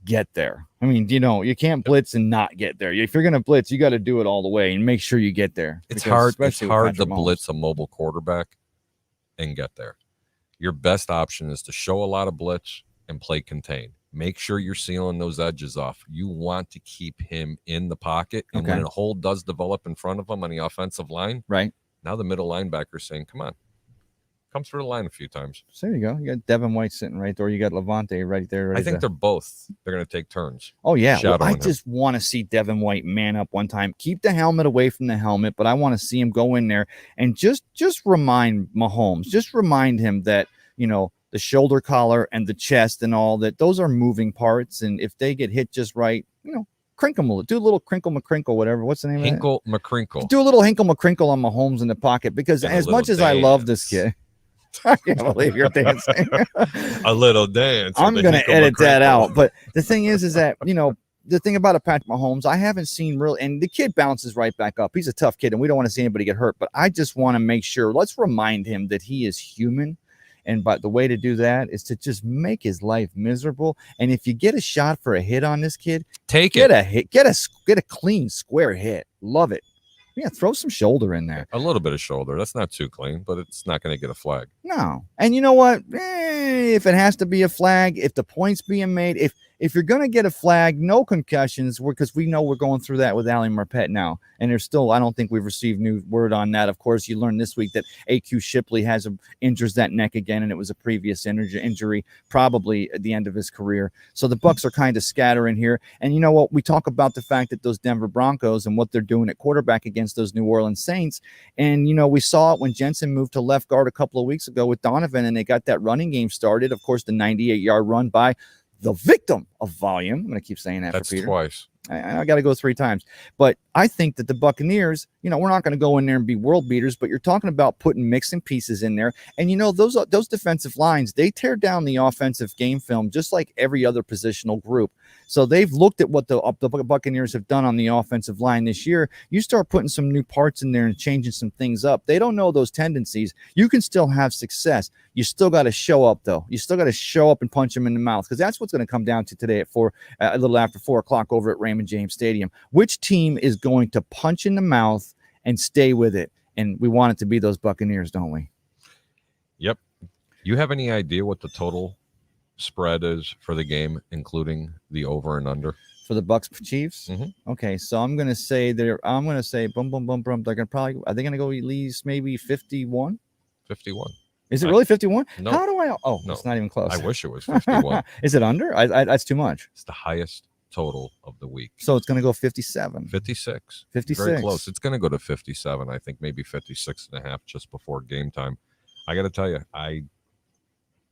get there. I mean, you can't blitz and not get there. If you're gonna blitz, you got to do it all the way and make sure you get there. It's hard to blitz a mobile quarterback and get there. Your best option is to show a lot of blitz and play contain. Make sure you're sealing those edges off. You want to keep him in the pocket. And when a hole does develop in front of him on the offensive line, right now the middle linebacker is saying, come on, come through the line a few times. So there you go. You got Devin White sitting right there. You got Levante right there. I think they're going to take turns. Oh, yeah. Well, I just want to see Devin White man up one time. Keep the helmet away from the helmet, but I want to see him go in there and just remind Mahomes, just remind him that, the shoulder collar and the chest and all that, those are moving parts. And if they get hit just right, crinkle, do a little crinkle McCrinkle, whatever. What's the name of it? Hinkle McCrinkle. Do a little Hinkle McCrinkle on Mahomes in the pocket, because And as much as I love this kid, I can't believe you're dancing. A little dance. I'm going to edit that out. But the thing is that, the thing about a Patrick Mahomes, I haven't seen real, and the kid bounces right back up. He's a tough kid, and we don't want to see anybody get hurt. But I just want to make sure, let's remind him that he is human. And the way to do that is to just make his life miserable. And if you get a shot for a hit on this kid, get a hit, get a clean, square hit. Love it. Yeah, throw some shoulder in there. A little bit of shoulder. That's not too clean, but it's not going to get a flag. No. And you know what? If it has to be a flag, if the point's being made, if you're going to get a flag, no concussions, because we know we're going through that with Ali Marpet now. And there's still, I don't think we've received new word on that. Of course, you learned this week that AQ Shipley injures that neck again, and it was a previous injury, probably at the end of his career. So the Bucs are kind of scattering here. And you know what? We talk about the fact that those Denver Broncos and what they're doing at quarterback against those New Orleans Saints. And, we saw it when Jensen moved to left guard a couple of weeks ago with Donovan, and they got that running game started. Of course, the 98-yard run by the victim of volume. I'm going to keep saying that. That's for Peter. Twice. I got to go 3 times. But I think that the Buccaneers, we're not going to go in there and be world beaters, but you're talking about putting mixing pieces in there. And, those defensive lines, they tear down the offensive game film just like every other positional group. So they've looked at what the Buccaneers have done on the offensive line this year. You start putting some new parts in there and changing some things up. They don't know those tendencies. You can still have success. You still got to show up, though. You still got to show up and punch them in the mouth, because that's what's going to come down to today at a little after 4 o'clock over at Raymond James Stadium. Which team is going to punch in the mouth and stay with it? And we want it to be those Buccaneers, don't we? Yep. You have any idea what the total spread is for the game, including the over and under? For the Bucs Chiefs? Mm-hmm. Okay, so I'm going to say boom, boom, boom, boom. Are they going to go at least maybe 51? 51. Is it really 51? No. How do I? Oh, no. It's not even close. I wish it was 51. Is it under? That's too much. It's the highest total of the week. So it's going to go 57. 56. 56. Very close. It's going to go to 57. I think maybe 56 and a half just before game time. I got to tell you,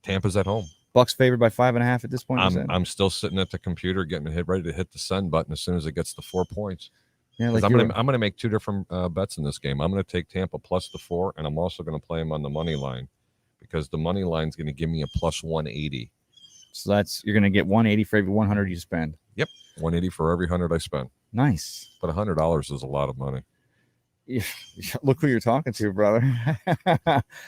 Tampa's at home. Bucs favored by 5.5 at this point. I'm still sitting at the computer getting ready to hit the send button as soon as it gets to 4 points. Yeah, I'm going to make 2 different bets in this game. I'm going to take Tampa plus the 4, and I'm also going to play them on the money line, because the money line is going to give me a plus 180. So you're going to get 180 for every 100 you spend. Yep, 180 for every 100 I spend. Nice. But $100 is a lot of money. Yeah, look who you're talking to, brother.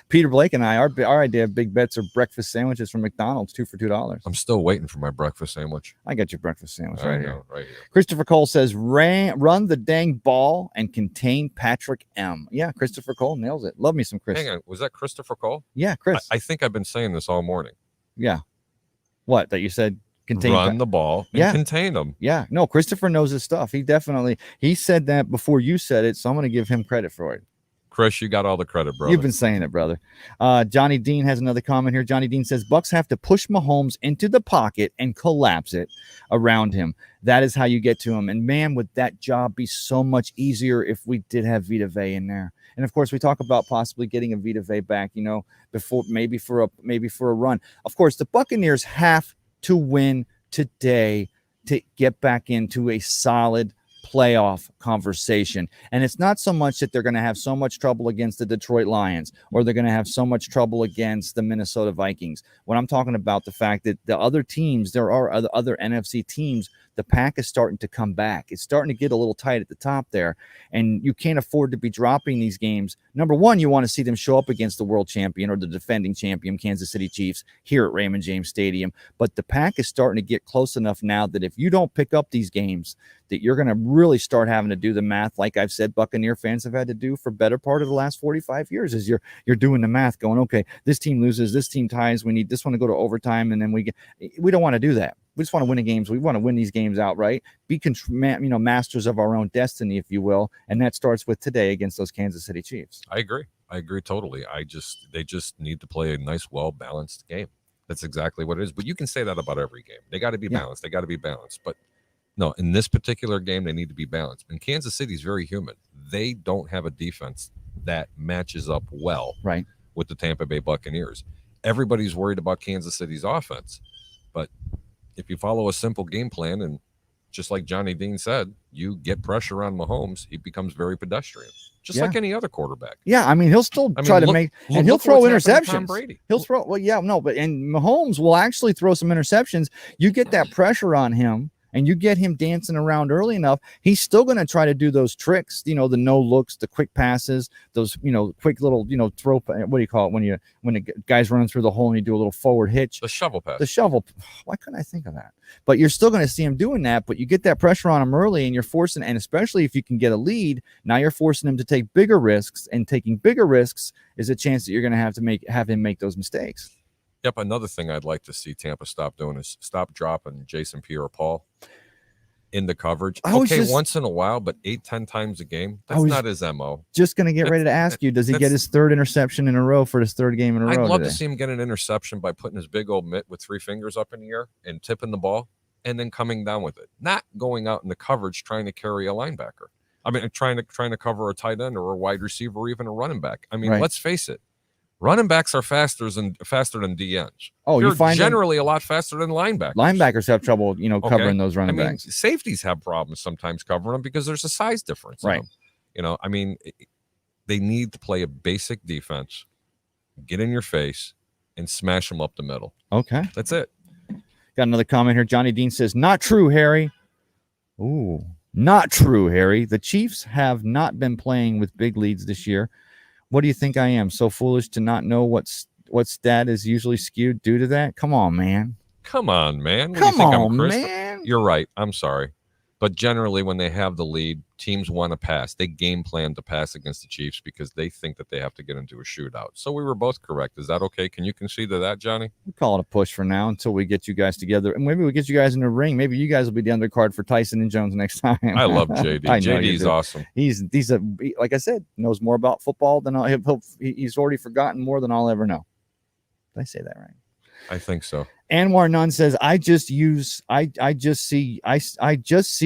Peter Blake and I, our idea of big bets are breakfast sandwiches from McDonald's, 2 for $2. I'm still waiting for my breakfast sandwich. I got your breakfast sandwich right here. Christopher Cole says, run the dang ball and contain Patrick M. Yeah, Christopher Cole nails it. Love me some Chris. Hang on, was that Christopher Cole? Yeah, Chris. I think I've been saying this all morning. Yeah. What? That you said? Run the ball and contain them. Yeah. No, Christopher knows his stuff. He said that before you said it, so I'm going to give him credit for it. Chris, you got all the credit, brother. You've been saying it, brother. Johnny Dean has another comment here. Johnny Dean says, Bucs have to push Mahomes into the pocket and collapse it around him. That is how you get to him. And, man, would that job be so much easier if we did have Vita Vea in there. And, of course, we talk about possibly getting a Vita Vea back, before maybe for a run. Of course, the Buccaneers have to win today to get back into a solid playoff conversation. And it's not so much that they're going to have so much trouble against the Detroit Lions or they're going to have so much trouble against the Minnesota Vikings. When I'm talking about the fact that the other teams, there are other NFC teams, the pack is starting to come back. It's starting to get a little tight at the top there, and you can't afford to be dropping these games. Number one, you want to see them show up against the world champion or the defending champion, Kansas City Chiefs, here at Raymond James Stadium. But the pack is starting to get close enough now that if you don't pick up these games, that you're going to really start having to do the math, like I've said Buccaneer fans have had to do for better part of the last 45 years, is you're doing the math going, okay, this team loses, this team ties, we need this one to go to overtime, and then we don't want to do that. We just want to win the games. We want to win these games outright, be masters of our own destiny, if you will, and that starts with today against those Kansas City Chiefs. I agree totally. They just need to play a nice, well-balanced game. That's exactly what it is. But you can say that about every game. They got to be balanced. They got to be balanced. But no, in this particular game, they need to be balanced. And Kansas City is very human. They don't have a defense that matches up well with the Tampa Bay Buccaneers. Everybody's worried about Kansas City's offense. But if you follow a simple game plan and just like Johnny Dean said, you get pressure on Mahomes, he becomes very pedestrian, just like any other quarterback. Yeah, I mean, he'll still try to make, and he'll throw interceptions. He'll throw, and Mahomes will actually throw some interceptions. You get that pressure on him, and you get him dancing around early enough, he's still going to try to do those tricks, the no looks, the quick passes, those, quick little, throw, what do you call it when the guy's running through the hole and you do a little forward hitch? The shovel pass. The shovel. Why couldn't I think of that? But you're still going to see him doing that, but you get that pressure on him early, and you're forcing, and especially if you can get a lead, now you're forcing him to take bigger risks, and taking bigger risks is a chance that you're going to have him make those mistakes. Yep. Another thing I'd like to see Tampa stop doing is stop dropping Jason Pierre-Paul in the coverage. Once in a while, but 8-10 times a game. That's not his MO. Just going to get ready to ask you, does he get his third interception in a row for his third game in a row? I'd love to see him get an interception by putting his big old mitt with 3 fingers up in the air and tipping the ball and then coming down with it. Not going out in the coverage trying to carry a linebacker. I mean, trying to cover a tight end or a wide receiver or even a running back. I mean, let's face it. Running backs are faster than DNs. Oh, you find generally a lot faster than linebackers. Linebackers have trouble, covering those running backs. Safeties have problems sometimes covering them because there's a size difference. Right. They need to play a basic defense, get in your face, and smash them up the middle. Okay. That's it. Got another comment here. Johnny Dean says, "Not true, Harry." Ooh, not true, Harry. The Chiefs have not been playing with big leads this year. What do you think I am? So foolish to not know what stat is usually skewed due to that? Come on, man. Come on, man. Come on, man. You're right. I'm sorry. But generally, when they have the lead, teams want to pass. They game plan to pass against the Chiefs because they think that they have to get into a shootout. So we were both correct. Is that okay? Can you concede to that, Johnny? We call it a push for now until we get you guys together. And maybe we get you guys in the ring. Maybe you guys will be the undercard for Tyson and Jones next time. I love JD. JD's awesome. He's like I said, knows more about football than he's already forgotten more than I'll ever know. Did I say that right? I think so. Anwar Nunn says, I just see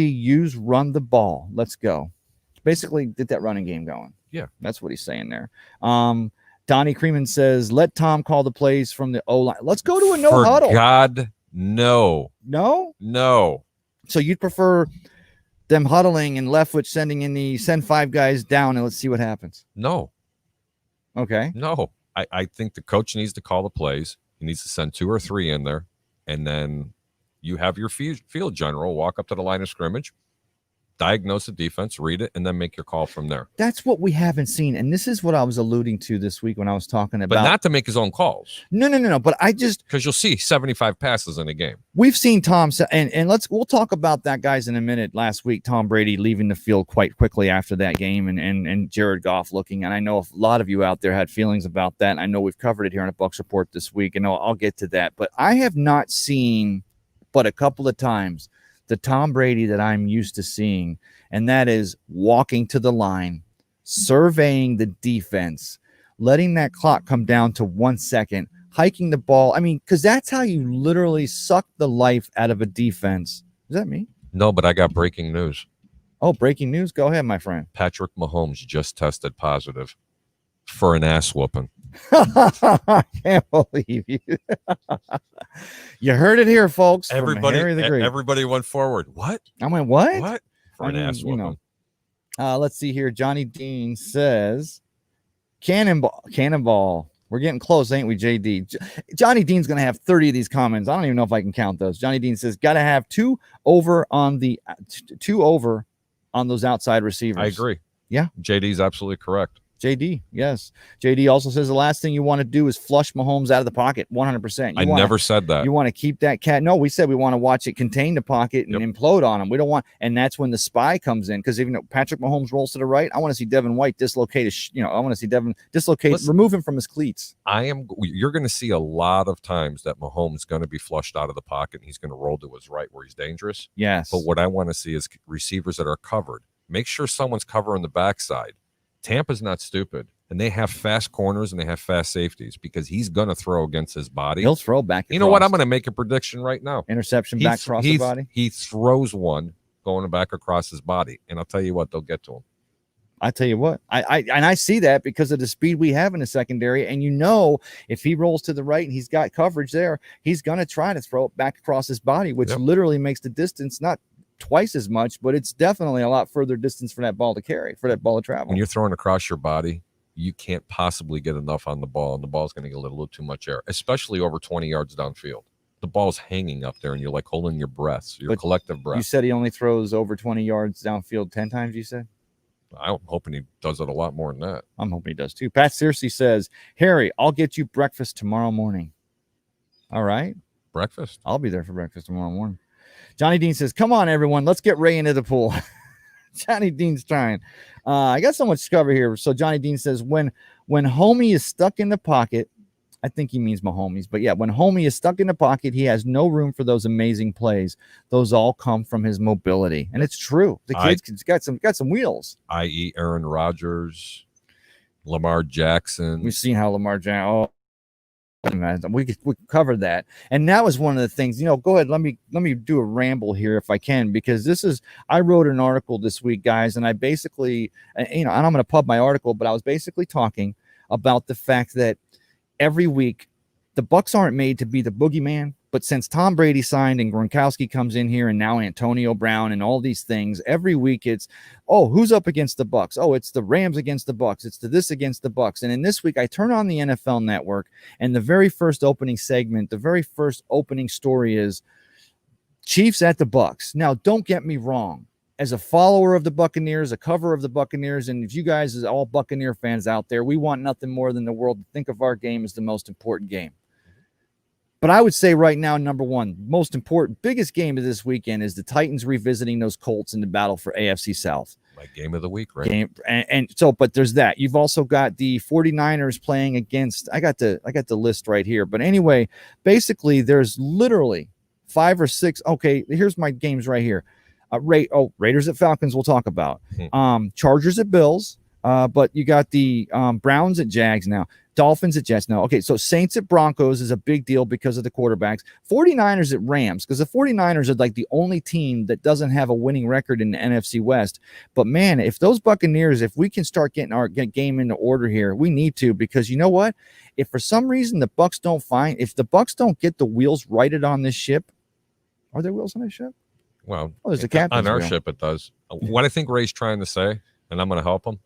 use run the ball. Let's go. Basically, get that running game going. Yeah. That's what he's saying there. Donnie Creeman says, let Tom call the plays from the O-line. Let's go to a no huddle. God, no. No? No. So you'd prefer them huddling and Leftwich send 5 guys down and let's see what happens? No. Okay. No. I think the coach needs to call the plays. He needs to send 2 or 3 in there, and then you have your field general walk up to the line of scrimmage, diagnose the defense, read it, and then make your call from there. That's what we haven't seen, and this is what I was alluding to this week when I was talking about. But not to make his own calls. No. But because you'll see 75 passes in a game. We've seen Tom, and we'll talk about that, guys, in a minute. Last week, Tom Brady leaving the field quite quickly after that game, and Jared Goff looking. And I know a lot of you out there had feelings about that. And I know we've covered it here on a Bucs Report this week, and I'll get to that. But I have not seen, but a couple of times, the Tom Brady that I'm used to seeing, and that is walking to the line, surveying the defense, letting that clock come down to 1 second, hiking the ball. I mean, because that's how you literally suck the life out of a defense. Is that me? No, but I got breaking news. Oh, breaking news. Go ahead, my friend. Patrick Mahomes just tested positive for an ass whooping. I can't believe you. You heard it here, folks. Everybody went forward. What? I went, what? What? For an ass whooping. Let's see here. Johnny Dean says, cannonball. We're getting close, ain't we, JD? Johnny Dean's going to have 30 of these comments. I don't even know if I can count those. Johnny Dean says, got to have 2 over on those outside receivers. I agree. Yeah. JD's absolutely correct. JD, yes. JD also says the last thing you want to do is flush Mahomes out of the pocket 100%. I never said that. You want to keep that cat. No, we said we want to watch it contain the pocket and implode on him. We don't want, and that's when the spy comes in, because even though Patrick Mahomes rolls to the right, I want to see Devin White dislocate I want to see Devin dislocate, remove him from his cleats. You're going to see a lot of times that Mahomes is going to be flushed out of the pocket and he's going to roll to his right where he's dangerous. Yes. But what I want to see is receivers that are covered. Make sure someone's covering the backside. Tampa's not stupid, and they have fast corners and they have fast safeties because he's going to throw against his body. He'll throw back across. You know what? I'm going to make a prediction right now. Interception back across the body? He throws one going back across his body, and I'll tell you what, they'll get to him. I tell you what, I see that because of the speed we have in the secondary, and if he rolls to the right and he's got coverage there, he's going to try to throw it back across his body, which literally makes the distance not twice as much, but it's definitely a lot further distance for that ball to carry, for that ball to travel. When you're throwing across your body, you can't possibly get enough on the ball, and the ball's going to get a little too much air, especially over 20 yards downfield. The ball's hanging up there, and you're like holding your breath, your collective breath. You said he only throws over 20 yards downfield 10 times, you said? I'm hoping he does it a lot more than that. I'm hoping he does too. Pat Searcy says, Harry, I'll get you breakfast tomorrow morning. All right. Breakfast? I'll be there for breakfast tomorrow morning. Johnny Dean says, come on, everyone. Let's get Ray into the pool. Johnny Dean's trying. I got so much to cover here. So Johnny Dean says, when homie is stuck in the pocket, I think he means Mahomes, but yeah, when homie is stuck in the pocket, he has no room for those amazing plays. Those all come from his mobility, and it's true. The kid's got some wheels. I.e., Aaron Rodgers, Lamar Jackson. We've seen how Lamar Jackson. Oh, we covered that, and that was one of the things. Go ahead. Let me do a ramble here if I can, because I wrote an article this week, guys, and I basically, and I'm going to pub my article, but I was basically talking about the fact that every week the Bucs aren't made to be the boogeyman, but since Tom Brady signed and Gronkowski comes in here and now Antonio Brown and all these things, every week it's, who's up against the Bucs? Oh, it's the Rams against the Bucs. It's this against the Bucs. And in this week, I turn on the NFL Network, and the very first opening segment, the very first opening story is Chiefs at the Bucs. Now, don't get me wrong. As a follower of the Buccaneers, a cover of the Buccaneers, and if you guys as all Buccaneer fans out there, we want nothing more than the world to think of our game as the most important game. But I would say right now, number one, most important, biggest game of this weekend is the Titans revisiting those Colts in the battle for AFC South. My game of the week, right? But there's that. You've also got the 49ers playing against, I got the list right here. But anyway, basically there's literally 5 or 6. Okay, here's my games right here. Raiders at Falcons we'll talk about. Chargers at Bills, but you got the Browns at Jags now. Dolphins at Jets now. Okay, so Saints at Broncos is a big deal because of the quarterbacks. 49ers at Rams, because the 49ers are like the only team that doesn't have a winning record in the NFC West. But man, if those Buccaneers, if we can start getting our game into order here, we need to, because you know what? If for some reason the Bucs don't get the wheels righted on this ship, are there wheels on this ship? Well, there's a captain's on our wheel. ship, it does. What I think Ray's trying to say, and I'm going to help him,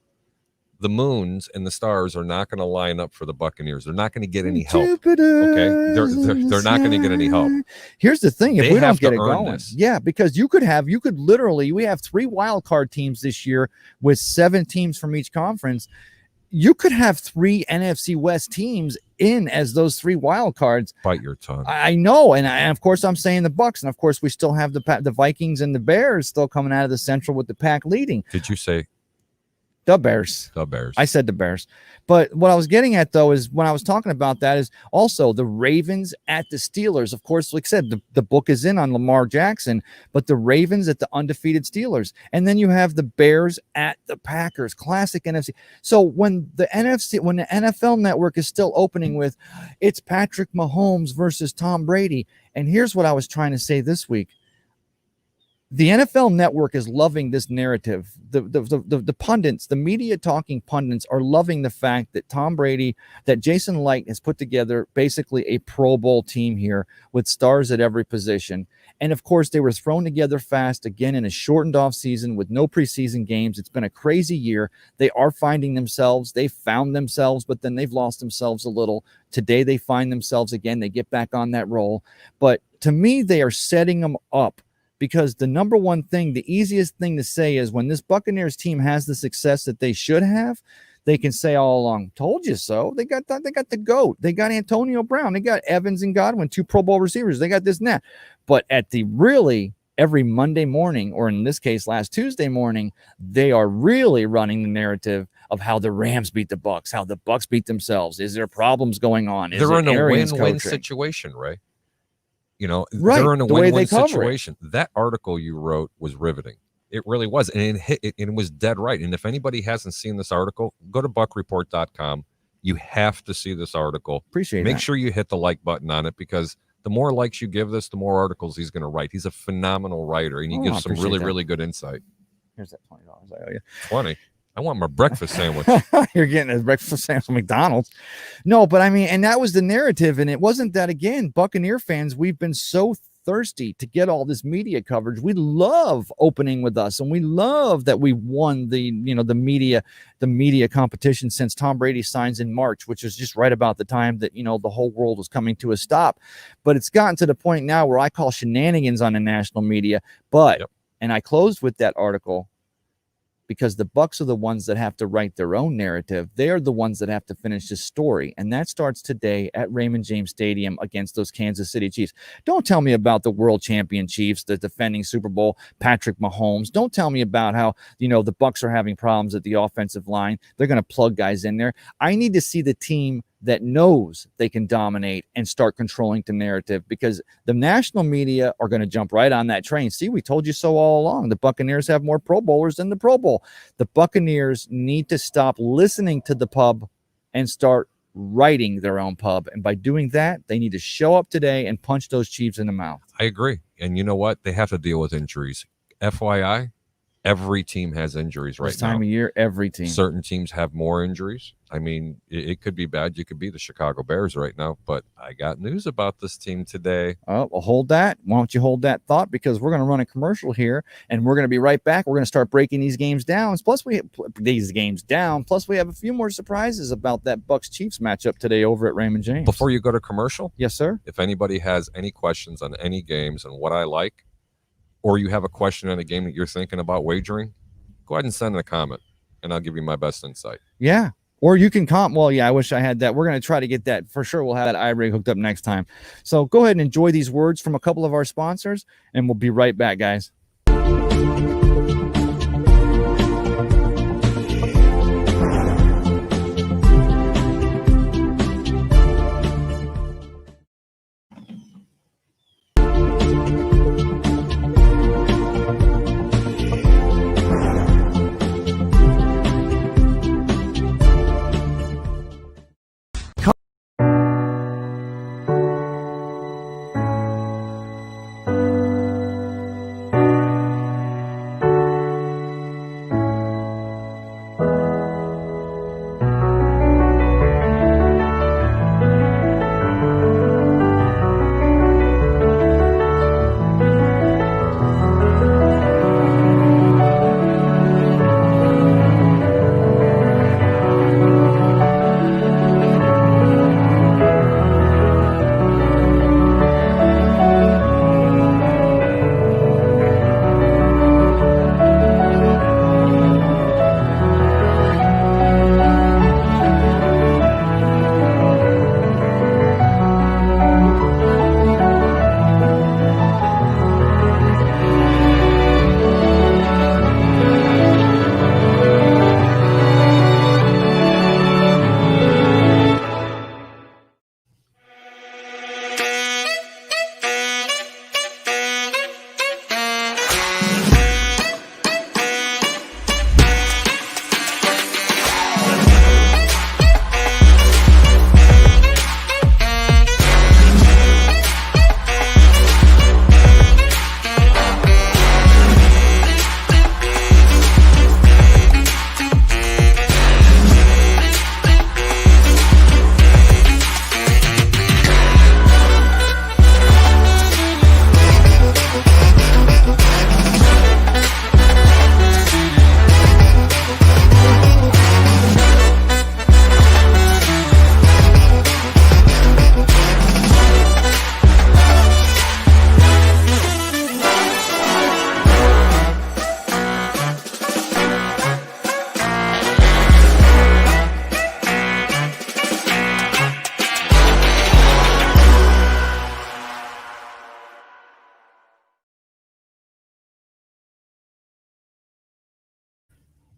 the moons and the stars are not going to line up for the Buccaneers. They're not going to get any help. Okay, they're not going to get any help. Here's the thing: if we don't get it going, this. because we have 3 wild card teams this year with 7 teams from each conference. You could have 3 NFC West teams in as those 3 wild cards. Bite your tongue. I know, and of course I'm saying the Bucs, and of course we still have the Vikings and the Bears still coming out of the Central with the pack leading. Did you say the Bears? The Bears. I said the Bears. But what I was getting at, though, is when I was talking about that is also the Ravens at the Steelers. Of course, like I said, the book is in on Lamar Jackson, but the Ravens at the undefeated Steelers. And then you have the Bears at the Packers, classic NFC. So when the NFL Network is still opening with, it's Patrick Mahomes versus Tom Brady. And here's what I was trying to say this week. The NFL Network is loving this narrative. The pundits, the media talking pundits are loving the fact that Tom Brady, that Jason Light has put together basically a Pro Bowl team here with stars at every position. And of course, they were thrown together fast again in a shortened off season with no preseason games. It's been a crazy year. They are finding themselves. They found themselves, but then they've lost themselves a little. Today, they find themselves again. They get back on that roll. But to me, they are setting them up. Because the number one thing, the easiest thing to say is when this Buccaneers team has the success that they should have, they can say all along, told you so. They got the GOAT. They got Antonio Brown. They got Evans and Godwin, 2 Pro Bowl receivers. They got this and that. But at every Monday morning, or in this case, last Tuesday morning, they are really running the narrative of how the Rams beat the Bucs, how the Bucs beat themselves. Is there problems going on? They're in a win-win situation, Ray. Right, they're in a win-win situation. That article you wrote was riveting. It really was. And it was dead right. And if anybody hasn't seen this article, go to buckreport.com. You have to see this article. Make sure you hit the like button on it, because the more likes you give this, the more articles he's going to write. He's a phenomenal writer, and he gives some really good insight. Here's that $20 I owe you. 20. I want my breakfast sandwich. You're getting a breakfast sandwich from McDonald's. No, but I mean, and that was the narrative. And it wasn't that, again, Buccaneer fans, we've been so thirsty to get all this media coverage. We love opening with us, and we love that we won the media competition since Tom Brady signs in March, which is just right about the time that the whole world was coming to a stop. But it's gotten to the point now where I call shenanigans on the national media. But and I closed with that article because the Bucs are the ones that have to write their own narrative. They are the ones that have to finish this story. And that starts today at Raymond James Stadium against those Kansas City Chiefs. Don't tell me about the world champion Chiefs, the defending Super Bowl Patrick Mahomes. Don't tell me about how, the Bucs are having problems at the offensive line. They're going to plug guys in there. I need to see the team that knows they can dominate and start controlling the narrative, because the national media are going to jump right on that train. See, we told you so all along. The Buccaneers have more Pro Bowlers than the Pro Bowl. The Buccaneers need to stop listening to the pub and start writing their own pub. And by doing that, they need to show up today and punch those Chiefs in the mouth. I agree. And you know what? They have to deal with injuries. FYI, every team has injuries right now. This time of year, every team. Certain teams have more injuries. I mean, it could be bad. You could be the Chicago Bears right now, but I got news about this team today. Oh, well, hold that. Why don't you hold that thought? Because we're going to run a commercial here, and we're going to be right back. We're going to start breaking these games down. Plus, we have a few more surprises about that Bucs Chiefs matchup today over at Raymond James. Before you go to commercial, yes, sir. If anybody has any questions on any games and what I like, or you have a question on a game that you're thinking about wagering, go ahead and send a comment, and I'll give you my best insight. Yeah. Or you can comp. Well, yeah, I wish I had that. We're going to try to get that. For sure, we'll have that iRig hooked up next time. So go ahead and enjoy these words from a couple of our sponsors, and we'll be right back, guys.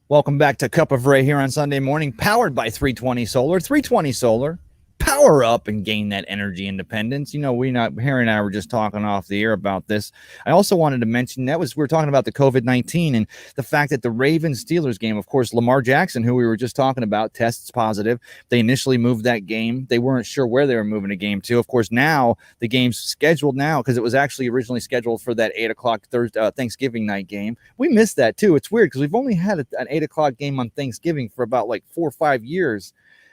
Welcome back to Cup of Ray here on Sunday morning, powered by 320 Solar. 320 Solar, power up and gain that energy independence. Harry and I were just talking off the air about this. I also wanted to mention we were talking about the COVID-19 and the fact that the Ravens-Steelers game, of course, Lamar Jackson, who we were just talking about, tests positive. They initially moved that game. They weren't sure where they were moving the game to. Of course, now the game's scheduled now because it was actually originally scheduled for that 8 o'clock Thanksgiving night game. We missed that too. It's weird because we've only had an 8 o'clock game on Thanksgiving for about like 4 or 5 years.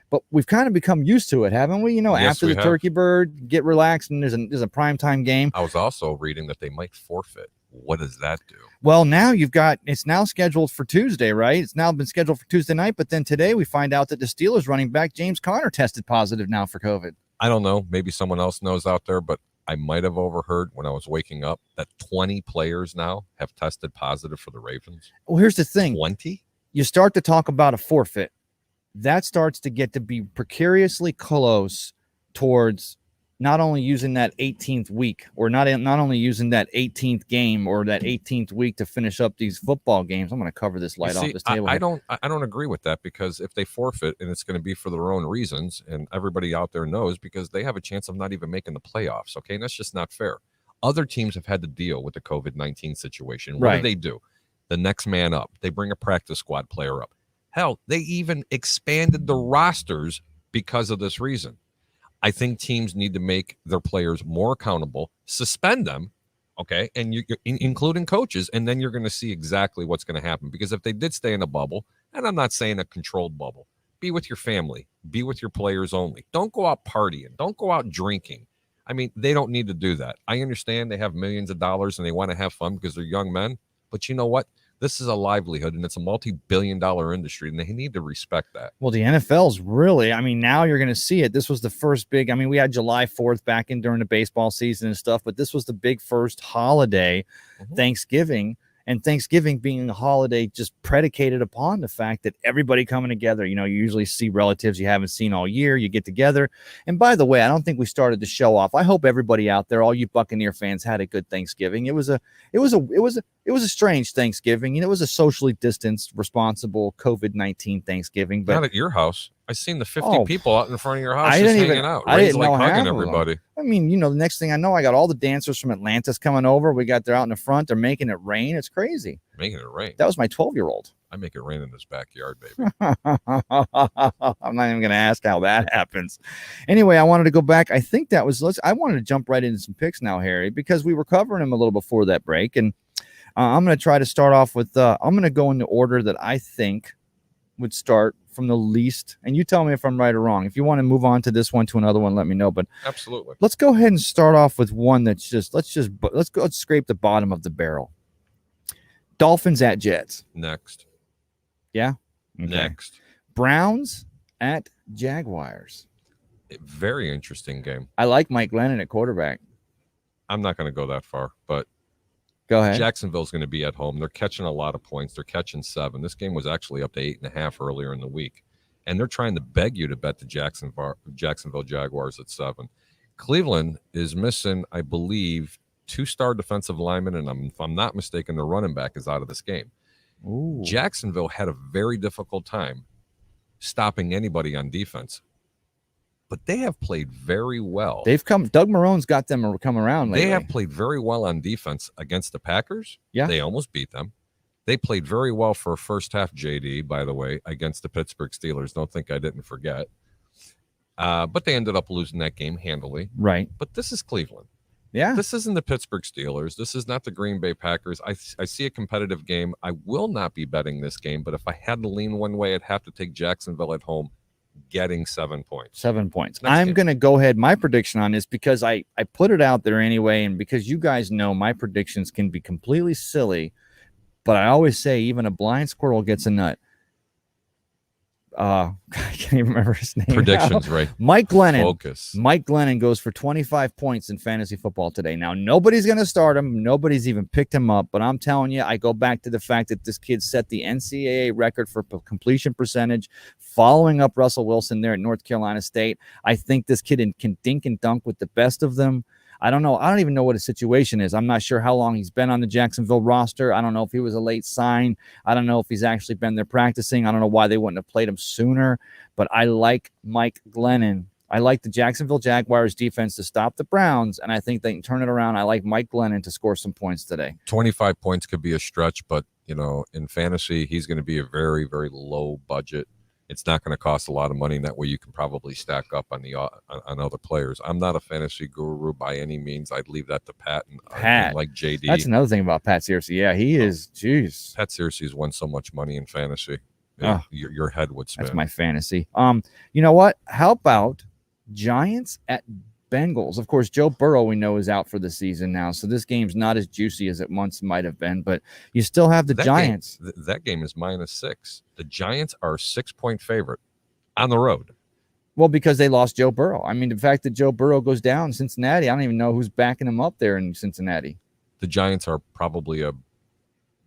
but we've kind of become used to it, haven't we? Yes, After we the have. turkey bird, get relaxed, and there's a primetime game. I was also reading that they might forfeit. What does that do? Well, now it's now scheduled for Tuesday, right? It's now been scheduled for Tuesday night, but then today we find out that the Steelers running back James Conner tested positive now for COVID. I don't know. Maybe someone else knows out there, but I might have overheard when I was waking up that 20 players now have tested positive for the Ravens. Well, here's the thing. 20? You start to talk about a forfeit. That starts to get to be precariously close towards not only using that 18th week, or not only using that 18th game or that 18th week to finish up these football games. I'm going to cover this light off this table. I don't agree with that, because if they forfeit, and it's going to be for their own reasons, and everybody out there knows, because they have a chance of not even making the playoffs. Okay, and that's just not fair. Other teams have had to deal with the COVID-19 situation. What do? The next man up. They bring a practice squad player up. Hell, they even expanded the rosters because of this reason. I think teams need to make their players more accountable, suspend them, okay, and including coaches, and then you're going to see exactly what's going to happen. Because if they did stay in a bubble, and I'm not saying a controlled bubble, be with your family, be with your players only. Don't go out partying. Don't go out drinking. I mean, they don't need to do that. I understand they have millions of dollars and they want to have fun because they're young men, but you know what? This is a livelihood, and it's a multi-billion-dollar industry, and they need to respect that. Well, the NFL's really, now you're going to see it. This was the first big, we had July 4th back in during the baseball season and stuff, but this was the big first holiday, Thanksgiving, and Thanksgiving being a holiday just predicated upon the fact that everybody coming together. You usually see relatives you haven't seen all year. You get together. And by the way, I don't think we started the show off. I hope everybody out there, all you Buccaneer fans, had a good Thanksgiving. It was a strange Thanksgiving. It was a socially distanced, responsible COVID-19 Thanksgiving. But not at your house. I seen the 50 people out in front of your house hanging out. I didn't know hugging everybody. The next thing I know, I got all the dancers from Atlantis coming over. We got there out in the front. They're making it rain. It's crazy. Making it rain. That was my 12-year-old. I make it rain in this backyard, baby. I'm not even going to ask how that happens. Anyway, I wanted to go back. I think that was, I wanted to jump right into some picks now, Harry, because we were covering them a little before that break. And I'm going to try to start off with, I'm going to go in the order that I think would start from the least, and you tell me if I'm right or wrong. If you want to move on to this one to another one, let me know. But absolutely, let's go ahead and start off with one that's let's scrape the bottom of the barrel. Dolphins at Jets. Next. Yeah. Okay. Next. Browns at Jaguars. Very interesting game. I like Mike Glennon at quarterback. I'm not going to go that far, but go ahead. Jacksonville's going to be at home. They're catching a lot of points. They're catching 7. This game was actually up to 8.5 earlier in the week. And they're trying to beg you to bet the Jacksonville Jaguars at 7. Cleveland is missing, I believe, 2-star defensive linemen, and if I'm not mistaken, the running back is out of this game. Ooh. Jacksonville had a very difficult time stopping anybody on defense. But they have played very well. Doug Marone's got them come around lately. They have played very well on defense against the Packers. Yeah. They almost beat them. They played very well for a first half, JD, by the way, against the Pittsburgh Steelers. Don't think I didn't forget. But they ended up losing that game handily. Right. But this is Cleveland. Yeah. This isn't the Pittsburgh Steelers. This is not the Green Bay Packers. I see a competitive game. I will not be betting this game, but if I had to lean one way, I'd have to take Jacksonville at home, getting 7 points. 7 points. I'm going to go ahead. My prediction on this, because I put it out there anyway, and because you guys know my predictions can be completely silly, but I always say even a blind squirrel gets a nut. I can't even remember his name. Predictions, right? Mike Glennon. Focus. Mike Glennon goes for 25 points in fantasy football today. Now, nobody's going to start him. Nobody's even picked him up. But I'm telling you, I go back to the fact that this kid set the NCAA record for completion percentage, following up Russell Wilson there at North Carolina State. I think this kid can dink and dunk with the best of them. I don't know. I don't even know what his situation is. I'm not sure how long he's been on the Jacksonville roster. I don't know if he was a late sign. I don't know if he's actually been there practicing. I don't know why they wouldn't have played him sooner. But I like Mike Glennon. I like the Jacksonville Jaguars defense to stop the Browns, and I think they can turn it around. I like Mike Glennon to score some points today. 25 points could be a stretch, but, in fantasy, he's going to be a very, very low budget. It's not going to cost a lot of money, and that way you can probably stack up on other players. I'm not a fantasy guru by any means. I'd leave that to Pat and like JD. That's another thing about Pat Searcy. Yeah, he is. Jeez. Pat Searcy's won so much money in fantasy. Oh. your head would spin. That's my fantasy. You know what? How about Giants at Bengals? Of course, Joe Burrow we know is out for the season now, so this game's not as juicy as it once might have been. But you still have the Giants. That game is -6. The Giants are a 6-point favorite on the road. Well, because they lost Joe Burrow. I mean, the fact that Joe Burrow goes down in Cincinnati, I don't even know who's backing him up there in Cincinnati. The Giants are probably a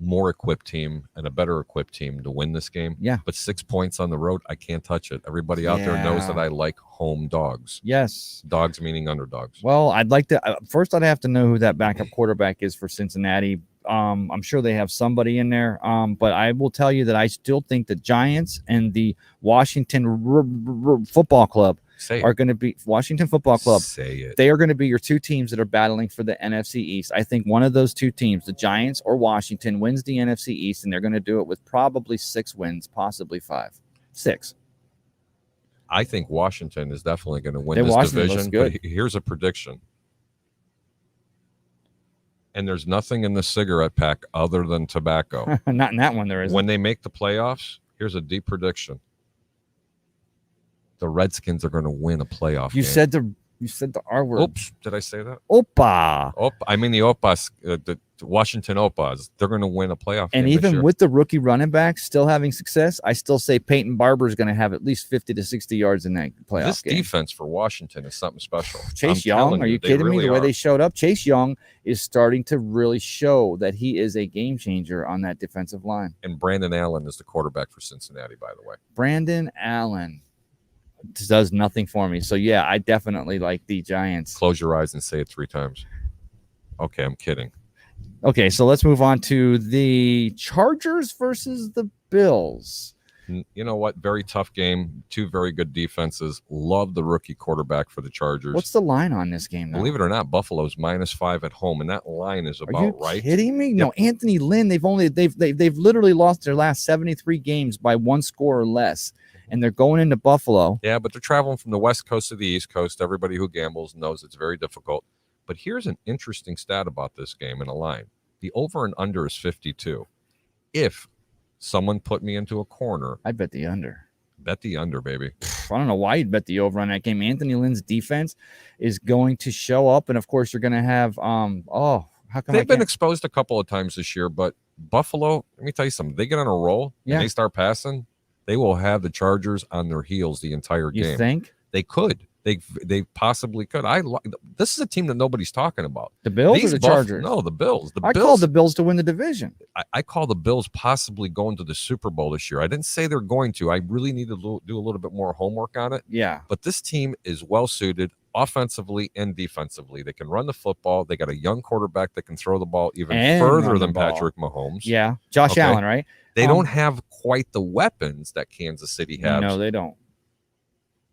more equipped team and a better equipped team to win this game. Yeah. But 6 points on the road, I can't touch it. Everybody out there knows that I like home dogs. Yes. Dogs meaning underdogs. Well, I'd like to first I'd have to know who that backup quarterback is for Cincinnati. I'm sure they have somebody in there. But I will tell you that I still think the Giants and the Washington Football Club are going to be Washington Football Club. Say it. They are going to be your two teams that are battling for the NFC East. I think one of those two teams, the Giants or Washington, wins the NFC East, and they're going to do it with probably 6 wins, possibly 5. 6. I think Washington is definitely going to win this division. But here's a prediction. And there's nothing in the cigarette pack other than tobacco. Not in that one there isn't. When they make the playoffs, here's a deep prediction. The Redskins are going to win a playoff game. You said the R word. Oops, did I say that? Opa. I mean the Opas, the Washington Opas. They're going to win a playoff game. And even with the rookie running back still having success, I still say Peyton Barber is going to have at least 50 to 60 yards in that playoff this game. Defense for Washington is something special. Chase Young, are you kidding me? The way they showed up, Chase Young is starting to really show that he is a game changer on that defensive line. And Brandon Allen is the quarterback for Cincinnati, by the way. Brandon Allen does nothing for me. So, yeah, I definitely like the Giants. Close your eyes and say it 3 times. Okay, I'm kidding. Okay, so let's move on to the Chargers versus the Bills. You know what? Very tough game. 2 very good defenses. Love the rookie quarterback for the Chargers. What's the line on this game, though? Believe it or not, Buffalo's -5 at home, and that line is about right. Are you kidding me? Yep. No, Anthony Lynn, they've literally lost their last 73 games by 1 score or less. And they're going into Buffalo. Yeah, but they're traveling from the West Coast to the East Coast. Everybody who gambles knows it's very difficult. But here's an interesting stat about this game in a line. The over and under is 52. If someone put me into a corner, I'd bet the under. Bet the under, baby. I don't know why you'd bet the over on that game. Anthony Lynn's defense is going to show up. And, of course, you're going to have how come they've been exposed a couple of times this year. But Buffalo, let me tell you something. They get on a roll and they start passing. They will have the Chargers on their heels the entire game. You think? They could. They possibly could. This is a team that nobody's talking about. The Bills or the Chargers? No, the Bills. I called the Bills to win the division. I call the Bills possibly going to the Super Bowl this year. I didn't say they're going to. I really need to do a little bit more homework on it. Yeah. But this team is well-suited offensively and defensively. They can run the football. They got a young quarterback that can throw the ball even further than Patrick Mahomes. Yeah. Josh Allen, right? They don't have quite the weapons that Kansas City has. No, they don't.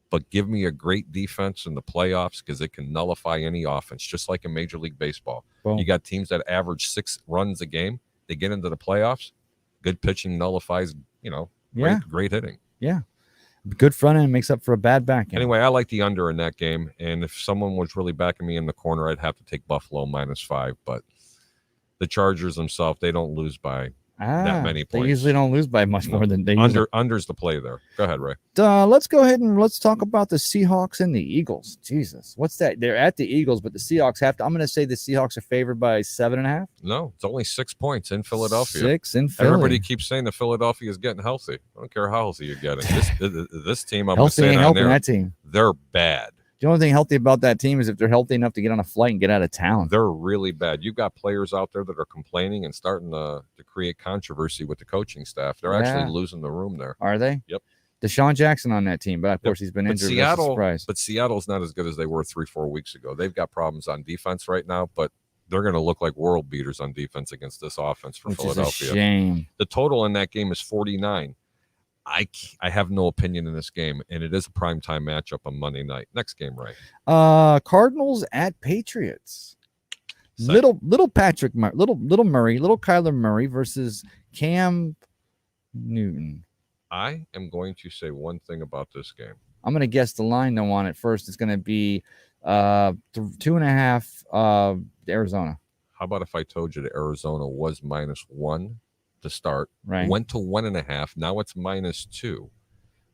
But give me a great defense in the playoffs because it can nullify any offense, just like in Major League Baseball. Boom. You got teams that average 6 runs a game. They get into the playoffs. Good pitching nullifies, great hitting. Yeah. Good front end makes up for a bad back end. Anyway, I like the under in that game. And if someone was really backing me in the corner, I'd have to take Buffalo -5. But the Chargers themselves, they don't lose by that many points. They usually don't lose by much more than they usually. Under's the play there. Go ahead, Ray. Let's go ahead and let's talk about the Seahawks and the Eagles. Jesus, what's that? They're at the Eagles, but the Seahawks have to. I'm going to say the Seahawks are favored by 7.5. No, it's only 6 points in Philadelphia. 6 in Philly. Everybody keeps saying that Philadelphia is getting healthy. I don't care how healthy you're getting. This team, I'm going to say it on there, that team. They're bad. The only thing healthy about that team is if they're healthy enough to get on a flight and get out of town. They're really bad. You've got players out there that are complaining and starting to create controversy with the coaching staff. They're actually losing the room there. Are they? Yep. Deshaun Jackson on that team, but of course he's been injured. But Seattle's not as good as they were 3-4 weeks ago. They've got problems on defense right now, but they're going to look like world beaters on defense against this offense for Philadelphia. Is a shame. The total in that game is 49. I have no opinion in this game, and it is a primetime matchup on Monday night. Next game, right? Cardinals at Patriots. Little Patrick, little Murray, little Kyler Murray versus Cam Newton. I am going to say one thing about this game. I'm going to guess the line though on it first. It's going to be 2.5 Arizona. How about if I told you that Arizona was -1 to start, Right. went to 1.5. Now it's -2.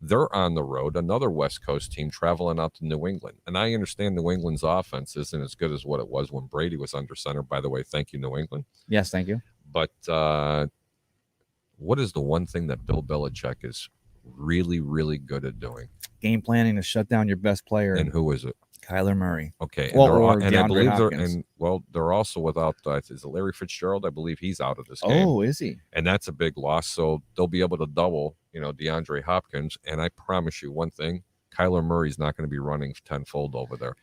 They're on the road, another West Coast team traveling out to New England. And I understand New England's offense isn't as good as what it was when Brady was under center. By the way, thank you, New England. Yes, thank you. But what is the one thing that Bill Belichick is really, really good at doing? Game planning to shut down your best player. And who is it? Kyler Murray. Okay. Well, or and I DeAndre believe Hopkins. they're also without, is it Larry Fitzgerald? I believe he's out of this game. Oh, is he? And that's a big loss. So they'll be able to double, DeAndre Hopkins. And I promise you one thing, Kyler Murray's not going to be running tenfold over there.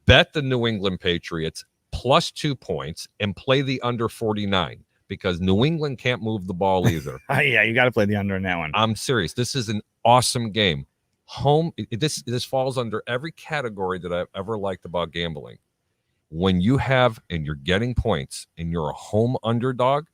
Bet the New England Patriots +2 points and play the under 49 because New England can't move the ball either. Yeah, you got to play the under in that one. I'm serious. This is an awesome game. This falls under every category that I've ever liked about gambling. When you have and you're getting points and you're a home underdog,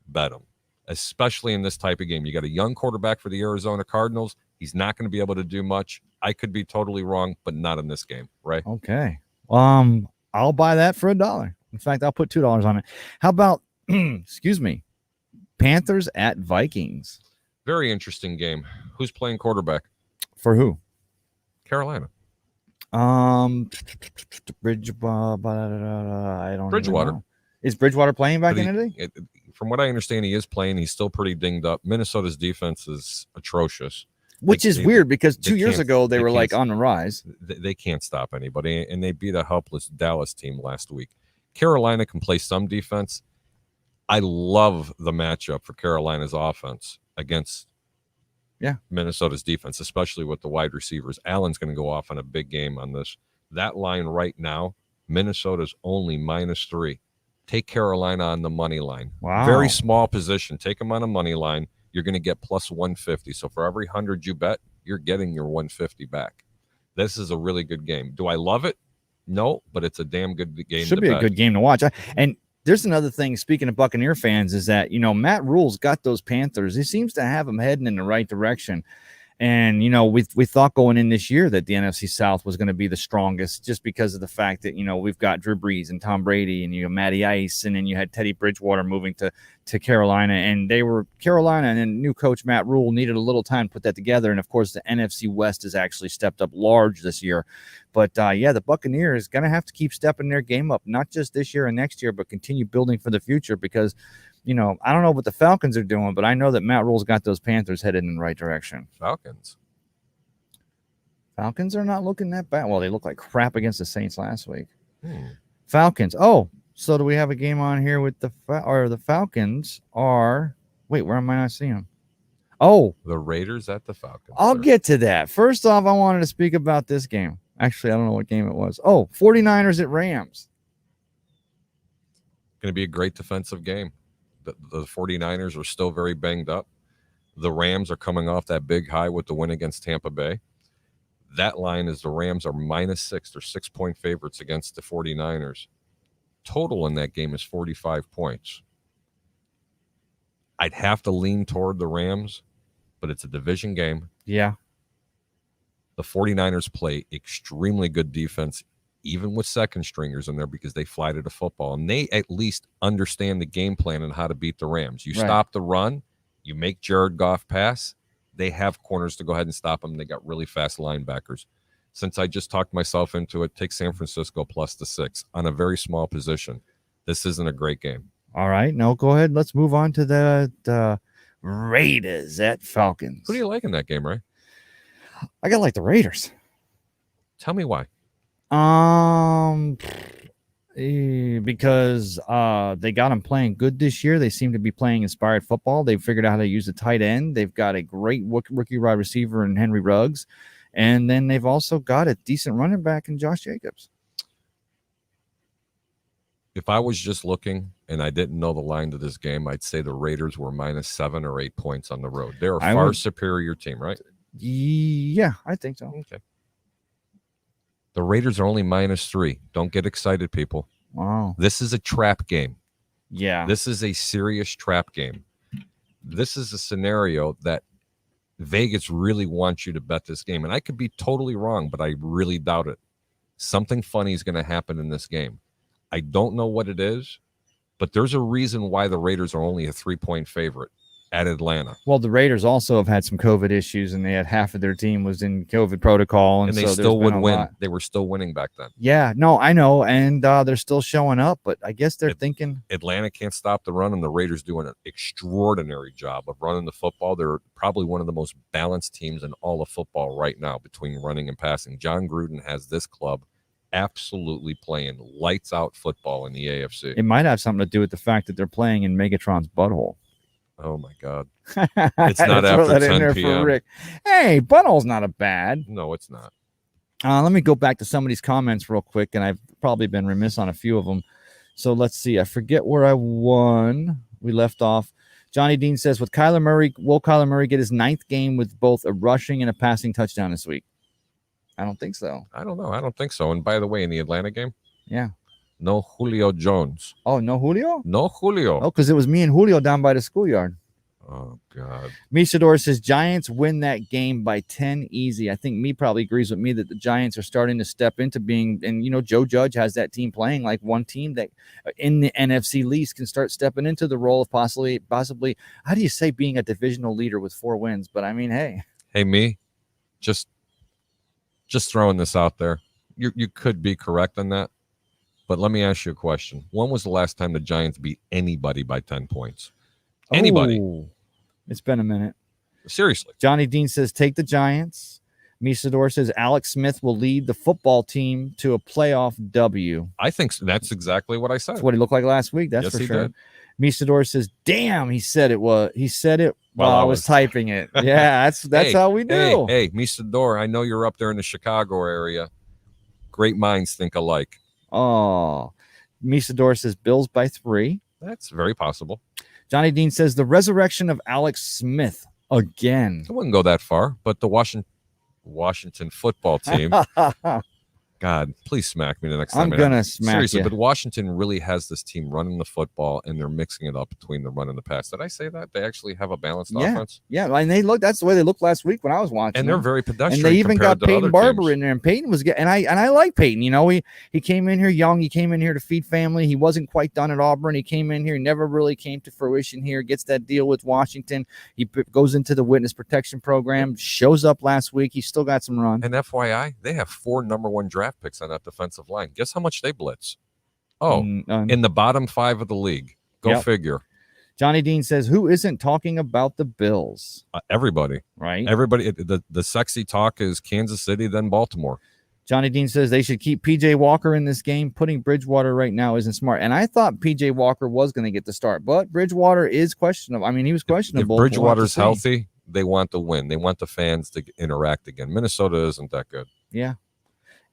bet them, especially in this type of game. You got a young quarterback for the Arizona Cardinals. He's not going to be able to do much. I could be totally wrong, but not in this game, right? Okay. I'll buy that for $1. In fact, I'll put $2 on it. How about, excuse me, Panthers at Vikings? Very interesting game. Who's playing quarterback? For who? Carolina. Bridgewater. I don't. Bridgewater. Know. Is Bridgewater playing back in today? From what I understand, he is playing. He's still pretty dinged up. Minnesota's defense is atrocious. Which is weird because 2 years ago they were like on the rise. They can't stop anybody, and they beat a helpless Dallas team last week. Carolina can play some defense. I love the matchup for Carolina's offense against Minnesota's defense, especially with the wide receivers. Allen's going to go off on a big game on this. That line right now, Minnesota's only -3. Take Carolina on the money line. Wow. Very small position. Take them on a money line. You're going to get +150. So for every 100 you bet, you're getting your 150 back. This is a really good game. Do I love it? No, but it's a damn good game. Should be bet. A good game to watch. And there's another thing, speaking of Buccaneer fans, is that, Matt Rule's got those Panthers. He seems to have them heading in the right direction. And, we thought going in this year that the NFC South was going to be the strongest just because of the fact that, we've got Drew Brees and Tom Brady and, Matty Ice, and then you had Teddy Bridgewater moving to Carolina. And Carolina and new coach Matt Rule needed a little time to put that together. And, of course, the NFC West has actually stepped up large this year. But, the Buccaneers going to have to keep stepping their game up, not just this year and next year, but continue building for the future because – I don't know what the Falcons are doing, but I know that Matt Rule's got those Panthers headed in the right direction. Falcons are not looking that bad. Well, they look like crap against the Saints last week. Falcons. Oh, so do we have a game on here with the Falcons are – wait, where am I not seeing them? Oh. The Raiders at the Falcons. I'll get to that. First off, I wanted to speak about this game. Actually, I don't know what game it was. Oh, 49ers at Rams. Going to be a great defensive game. The 49ers are still very banged up. The Rams are coming off that big high with the win against Tampa Bay. That line is the Rams are -6. They're 6-point favorites against the 49ers. Total in that game is 45 points. I'd have to lean toward the Rams, but it's a division game. Yeah. The 49ers play extremely good defense, even with second stringers in there, because they fly to the football and they at least understand the game plan and how to beat the Rams. You stop the run, you make Jared Goff pass, they have corners to go ahead and stop them. They got really fast linebackers. Since I just talked myself into it, take San Francisco +6 on a very small position. This isn't a great game. All right. No, go ahead. Let's move on to the Raiders at Falcons. Who do you like in that game, Ray? I got like the Raiders. Tell me why. Because they got them playing good this year. They seem to be playing inspired football. They've figured out how to use the tight end. They've got a great rookie wide receiver in Henry Ruggs. And then they've also got a decent running back in Josh Jacobs. If I was just looking and I didn't know the line to this game, I'd say the Raiders were -7 or 8 points on the road. They're a far superior team, right? Yeah, I think so. Okay. The Raiders are only -3. Don't get excited, people. Wow. This is a trap game. Yeah. This is a serious trap game. This is a scenario that Vegas really wants you to bet this game. And I could be totally wrong, but I really doubt it. Something funny is going to happen in this game. I don't know what it is, But there's a reason why the Raiders are only a 3-point favorite at Atlanta. Well, the Raiders also have had some COVID issues, and they had half of their team was in COVID protocol, and they so still would win. Lot. They were still winning back then. Yeah, no, I know, and they're still showing up, but I guess they're thinking Atlanta can't stop the run, and the Raiders doing an extraordinary job of running the football. They're probably one of the most balanced teams in all of football right now between running and passing. John Gruden has this club absolutely playing lights out football in the AFC. It might have something to do with the fact that they're playing in Megatron's butthole. Oh my God! It's not after 10 p.m. Rick. Hey, butthole's not a bad. No, it's not. Let me go back to some of these comments real quick, and I've probably been remiss on a few of them. So let's see. I forget where we left off. Johnny Dean says, will Kyler Murray get his 9th game with both a rushing and a passing touchdown this week? I don't think so. I don't know. I don't think so. And by the way, in the Atlanta game, yeah, no Julio Jones. Oh, no Julio? No Julio. Oh, because it was me and Julio down by the schoolyard. Oh, God. Misador says Giants win that game by 10 easy. I think probably agrees with me that the Giants are starting to step into being, and, Joe Judge has that team playing like one team that in the NFC least can start stepping into the role of possibly, how do you say, being a divisional leader with 4 wins? But I mean, hey. Hey, me, just throwing this out there. You could be correct on that. But let me ask you a question. When was the last time the Giants beat anybody by 10 points? Anybody. Oh, it's been a minute. Seriously. Johnny Dean says, take the Giants. Misador says Alex Smith will lead the football team to a playoff W. I think that's exactly what I said. That's what he looked like last week. That's yes, for he sure. Did. Misador says, damn, he said it while I was typing it. Yeah, that's how we do. Hey, Misador, I know you're up there in the Chicago area. Great minds think alike. Oh, Misador says Bills by 3. That's very possible. Johnny Dean says the resurrection of Alex Smith again. I wouldn't go that far, but the Washington football team. God, please smack me the next time. I'm going to smack seriously, you. But Washington really has this team running the football, and they're mixing it up between the run and the pass. Did I say that? They actually have a balanced offense? Yeah, and that's the way they looked last week when I was watching. And they're very pedestrian. And they even got Peyton Barber teams. in there, and Peyton was getting, and I like Peyton. He came in here young. He came in here to feed family. He wasn't quite done at Auburn. He came in here, never really came to fruition here, gets that deal with Washington. He goes into the witness protection program, shows up last week. He's still got some run. And FYI, they have 4 number 1 draft picks on that defensive line. Guess how much they blitz? In the bottom 5 of the league. Go figure. Johnny Dean says, who isn't talking about the Bills? Everybody. Right? Everybody. The sexy talk is Kansas City, then Baltimore. Johnny Dean says they should keep P.J. Walker in this game. Putting Bridgewater right now isn't smart. And I thought P.J. Walker was going to get the start, but Bridgewater is questionable. I mean, he was questionable. If Bridgewater's healthy, they want to win. They want the fans to interact again. Minnesota isn't that good. Yeah.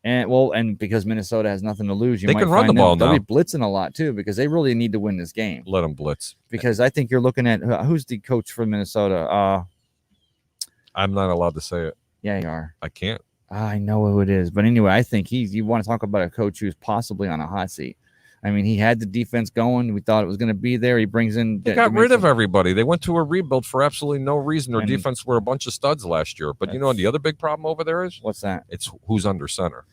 And because Minnesota has nothing to lose, they can run the ball now. They'll be blitzing a lot too, because they really need to win this game. Let them blitz. Because I think you're looking at who's the coach for Minnesota. I'm not allowed to say it. Yeah, you are. I can't. I know who it is, but anyway, I think you want to talk about a coach who's possibly on a hot seat. I mean, he had the defense going. We thought it was going to be there. He brings in. They got rid of everybody. They went to a rebuild for absolutely no reason. Their defense were a bunch of studs last year. But the other big problem over there is? What's that? It's who's under center.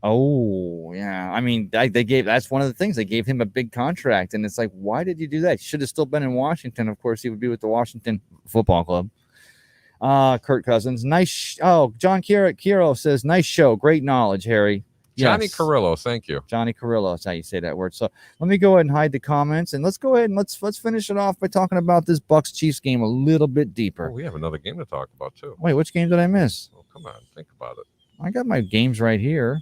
Oh, yeah. I mean, that's one of the things. They gave him a big contract. And it's like, why did you do that? He should have still been in Washington. Of course, he would be with the Washington Football Club. Kurt Cousins. Nice. John Kiro says, nice show. Great knowledge, Harry. Johnny Yes. Carrillo, thank you. Johnny Carrillo, that's how you say that word. So let me go ahead and hide the comments, and let's go ahead and let's finish it off by talking about this Bucs Chiefs game a little bit deeper. Oh, we have another game to talk about too. Wait, which game did I miss? Oh, come on, think about it. I got my games right here.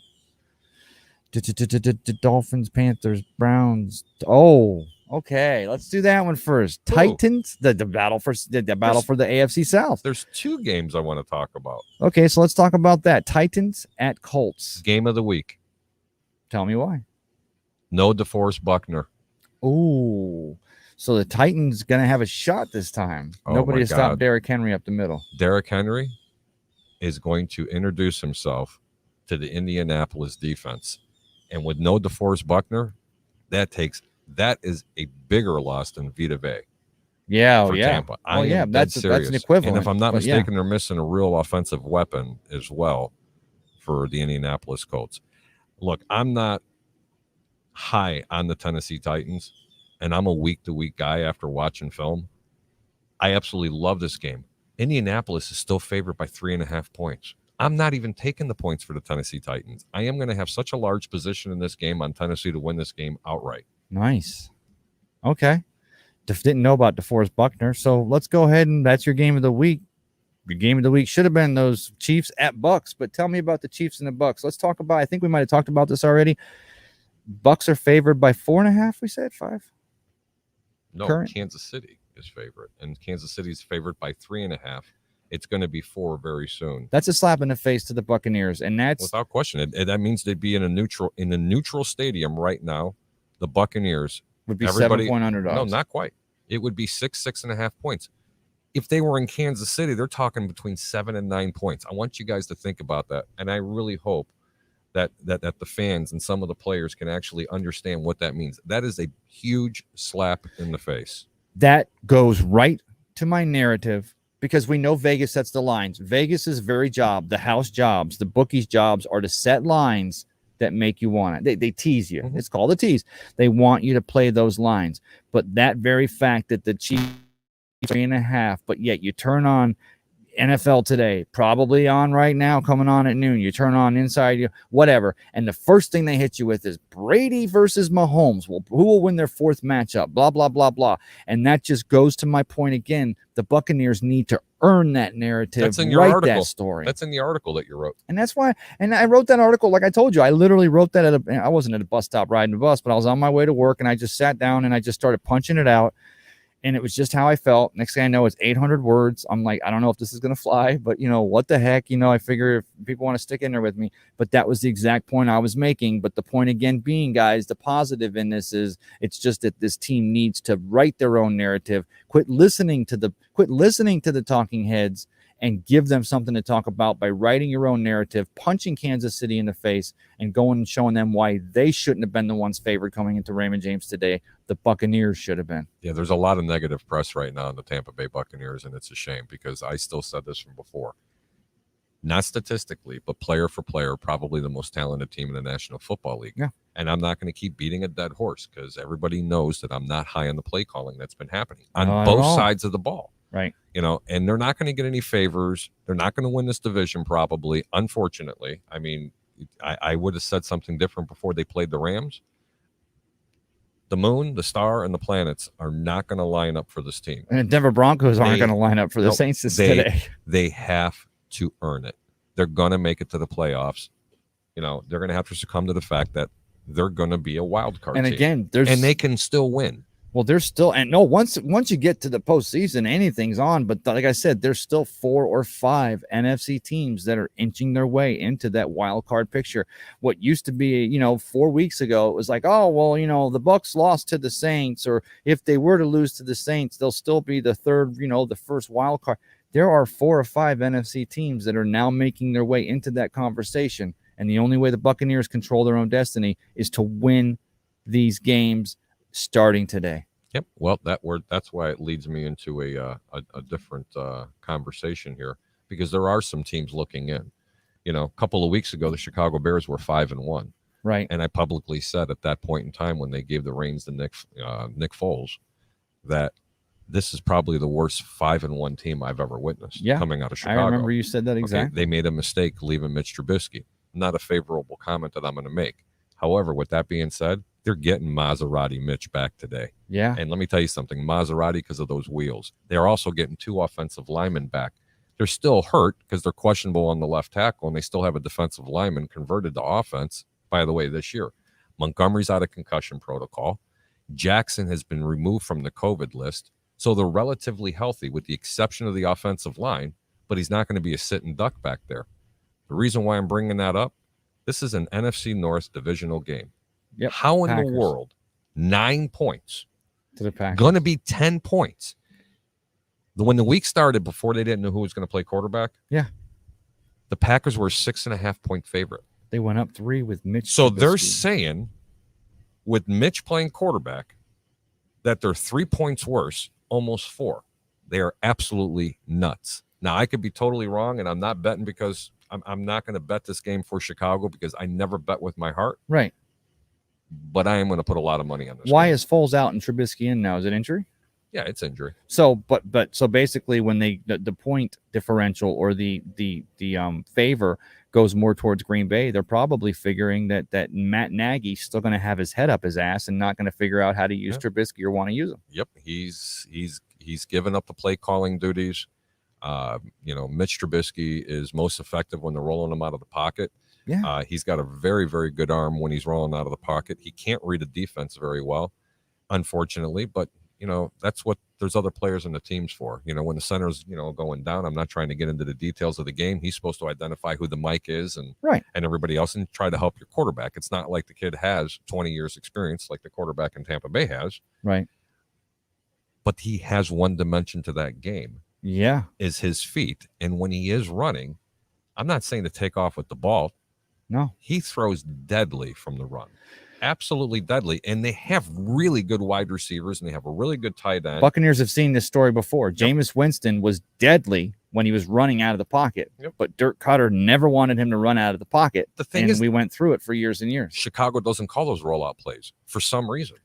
Dolphins, Panthers, Browns. Oh, okay. Let's do that one first. Ooh. Titans, the battle for the AFC South. There's 2 games I want to talk about. Okay, so let's talk about that. Titans at Colts. Game of the week. Tell me why. No DeForest Buckner. Ooh. So the Titans going to have a shot this time. Oh, Nobody to my stop God. Derrick Henry up the middle. Derrick Henry is going to introduce himself to the Indianapolis defense. And with no DeForest Buckner, that is a bigger loss than Vita Vea. Yeah, for Tampa. I am that's serious. an equivalent. And if I'm not mistaken, they're missing a real offensive weapon as well for the Indianapolis Colts. Look, I'm not high on the Tennessee Titans, and I'm a week-to-week guy after watching film, I absolutely love this game. Indianapolis is still favored by 3.5 points. I'm not even taking the points for the Tennessee Titans. I am going to have such a large position in this game on Tennessee to win this game outright. Nice. Okay. Didn't know about DeForest Buckner. So let's go ahead and that's your game of the week. Your game of the week should have been those Chiefs at Bucs, but tell me about the Chiefs and the Bucs. Let's talk about, I think we might have talked about this already. Bucs are favored by 4.5, we said 5. No, Current. Kansas City is favorite, and Kansas City is favored by 3.5. It's going to be 4 very soon. That's a slap in the face to the Buccaneers, and that's without question. That means they'd be in a neutral stadium right now. The Buccaneers would be 7-point underdogs. No, not quite. It would be 6.5 points. If they were in Kansas City, they're talking between 7 and 9 points. I want you guys to think about that, and I really hope that the fans and some of the players can actually understand what that means. That is a huge slap in the face. That goes right to my narrative because we know Vegas sets the lines. Vegas's very job, the house jobs, the bookies' jobs are to set lines that make you want it. They tease you. Mm-hmm. It's called a tease. They want you to play those lines. But that very fact that the Chiefs 3.5, but yet you turn on NFL Today, probably on right now, coming on at noon. You turn on Inside, whatever, and the first thing they hit you with is Brady versus Mahomes. Well, who will win their 4th matchup? Blah, blah, blah, blah. And that just goes to my point again. The Buccaneers need to earn that narrative. That's in your article. That story. That's in the article that you wrote. And that's why, and I wrote that article, like I told you, I literally wrote that I wasn't at a bus stop riding a bus, but I was on my way to work, and I just sat down and I just started punching it out. And it was just how I felt. Next thing I know, it's 800 words. I'm like, I don't know if this is going to fly, but, what the heck? I figure if people want to stick in there with me. But that was the exact point I was making. But the point again being, guys, the positive in this is it's just that this team needs to write their own narrative, quit listening to the talking heads, and give them something to talk about by writing your own narrative, punching Kansas City in the face, and going and showing them why they shouldn't have been the ones favored coming into Raymond James today. The Buccaneers should have been. Yeah, there's a lot of negative press right now on the Tampa Bay Buccaneers, and it's a shame because I still said this from before. Not statistically, but player for player, probably the most talented team in the National Football League. Yeah. And I'm not going to keep beating a dead horse because everybody knows that I'm not high on the play calling that's been happening on both sides of the ball. Right. And they're not going to get any favors. They're not going to win this division probably, unfortunately. I mean, I would have said something different before they played the Rams. The moon, the star, and the planets are not going to line up for this team. And the Denver Broncos aren't going to line up for the Saints today. They have to earn it. They're going to make it to the playoffs. They're going to have to succumb to the fact that they're going to be a wild card team. And again, they can still win. Well, there's still, and no, once you get to the postseason, anything's on. But like I said, there's still 4 or 5 NFC teams that are inching their way into that wild card picture. What used to be, 4 weeks ago, it was like, oh, well, the Bucs lost to the Saints, or if they were to lose to the Saints, they'll still be the third, the first wild card. There are 4 or 5 NFC teams that are now making their way into that conversation. And the only way the Buccaneers control their own destiny is to win these games starting today. Yep. Well, that's why it leads me into a different conversation here, because there are some teams looking in. A couple of weeks ago, the Chicago Bears were 5-1. Right. And I publicly said at that point in time when they gave the reins to Nick Foles that this is probably the worst 5-1 team I've ever witnessed coming out of Chicago. I remember you said that exactly. Okay, they made a mistake leaving Mitch Trubisky. Not a favorable comment that I'm going to make. However, with that being said, they're getting Maserati Mitch back today. Yeah. And let me tell you something, Maserati, because of those wheels. They're also getting 2 offensive linemen back. They're still hurt because they're questionable on the left tackle, and they still have a defensive lineman converted to offense, by the way, this year. Montgomery's out of concussion protocol. Jackson has been removed from the COVID list. So they're relatively healthy with the exception of the offensive line, but he's not going to be a sitting duck back there. The reason why I'm bringing that up, this is an NFC North divisional game. Yep. How in the world 9 points to the Packers? Going to be 10 points. When the week started, before they didn't know who was going to play quarterback, the Packers were a 6.5 point favorite. They went up 3 with Mitch. So they're saying with Mitch playing quarterback that they're 3 points worse, almost 4. They are absolutely nuts. Now, I could be totally wrong, and I'm not betting because I'm not going to bet this game for Chicago because I never bet with my heart. Right. but I am going to put a lot of money on this. Why game. is Foles out and Trubisky in now? Is it injury? Yeah, it's injury. So, but so basically, when the point differential or the favor goes more towards Green Bay, they're probably figuring that Matt Nagy's still going to have his head up his ass and not going to figure out how to use Trubisky or want to use him. Yep, he's given up the play calling duties. Mitch Trubisky is most effective when they're rolling him out of the pocket. Yeah, He's got a very, very good arm when he's rolling out of the pocket. He can't read a defense very well, unfortunately, but that's what there's other players in the teams for. When the center's, going down, I'm not trying to get into the details of the game. He's supposed to identify who the mic is and everybody else and try to help your quarterback. It's not like the kid has 20 years experience like the quarterback in Tampa Bay has. Right. But he has one dimension to that game. Yeah. Is his feet. And when he is running, I'm not saying to take off with the ball. No. He throws deadly from the run. Absolutely deadly, and they have really good wide receivers, and they have a really good tight end. Buccaneers have seen this story before. Jameis Winston was deadly when he was running out of the pocket, but Dirk Cutter never wanted him to run out of the pocket. The thing is, we went through it for years and years. Chicago doesn't call those rollout plays for some reason.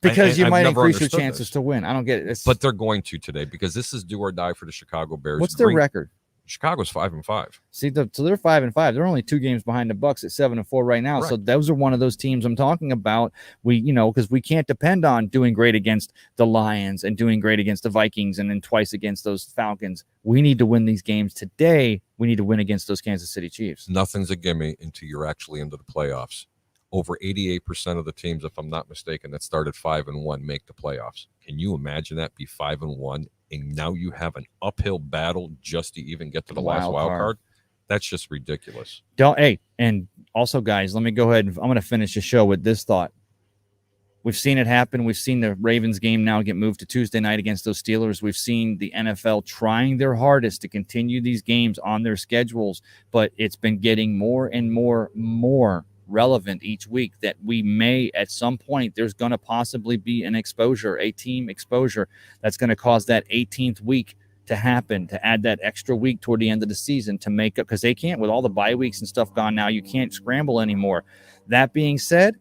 Because you might increase your chances to win. I don't get it. But they're going to today because this is do or die for the Chicago Bears. What's their record? Chicago's 5-5. See, so they're 5-5. They're only 2 games behind the Bucs at 7-4 right now. Right. So those are one of those teams I'm talking about. Because we can't depend on doing great against the Lions and doing great against the Vikings and then twice against those Falcons. We need to win these games today. We need to win against those Kansas City Chiefs. Nothing's a gimme until you're actually into the playoffs. Over 88% of the teams, if I'm not mistaken, that started 5-1 make the playoffs. Can you imagine that? Be 5-1, and now you have an uphill battle just to even get to the last wild card? That's just ridiculous. And also, guys, let me go ahead and I'm going to finish the show with this thought. We've seen it happen. We've seen the Ravens game now get moved to Tuesday night against those Steelers. We've seen the NFL trying their hardest to continue these games on their schedules, but it's been getting more and more relevant each week that we may at some point there's going to possibly be a team exposure that's going to cause that 18th week to happen, to add that extra week toward the end of the season to make up, because they can't, with all the bye weeks and stuff gone now, you can't scramble anymore. That being said,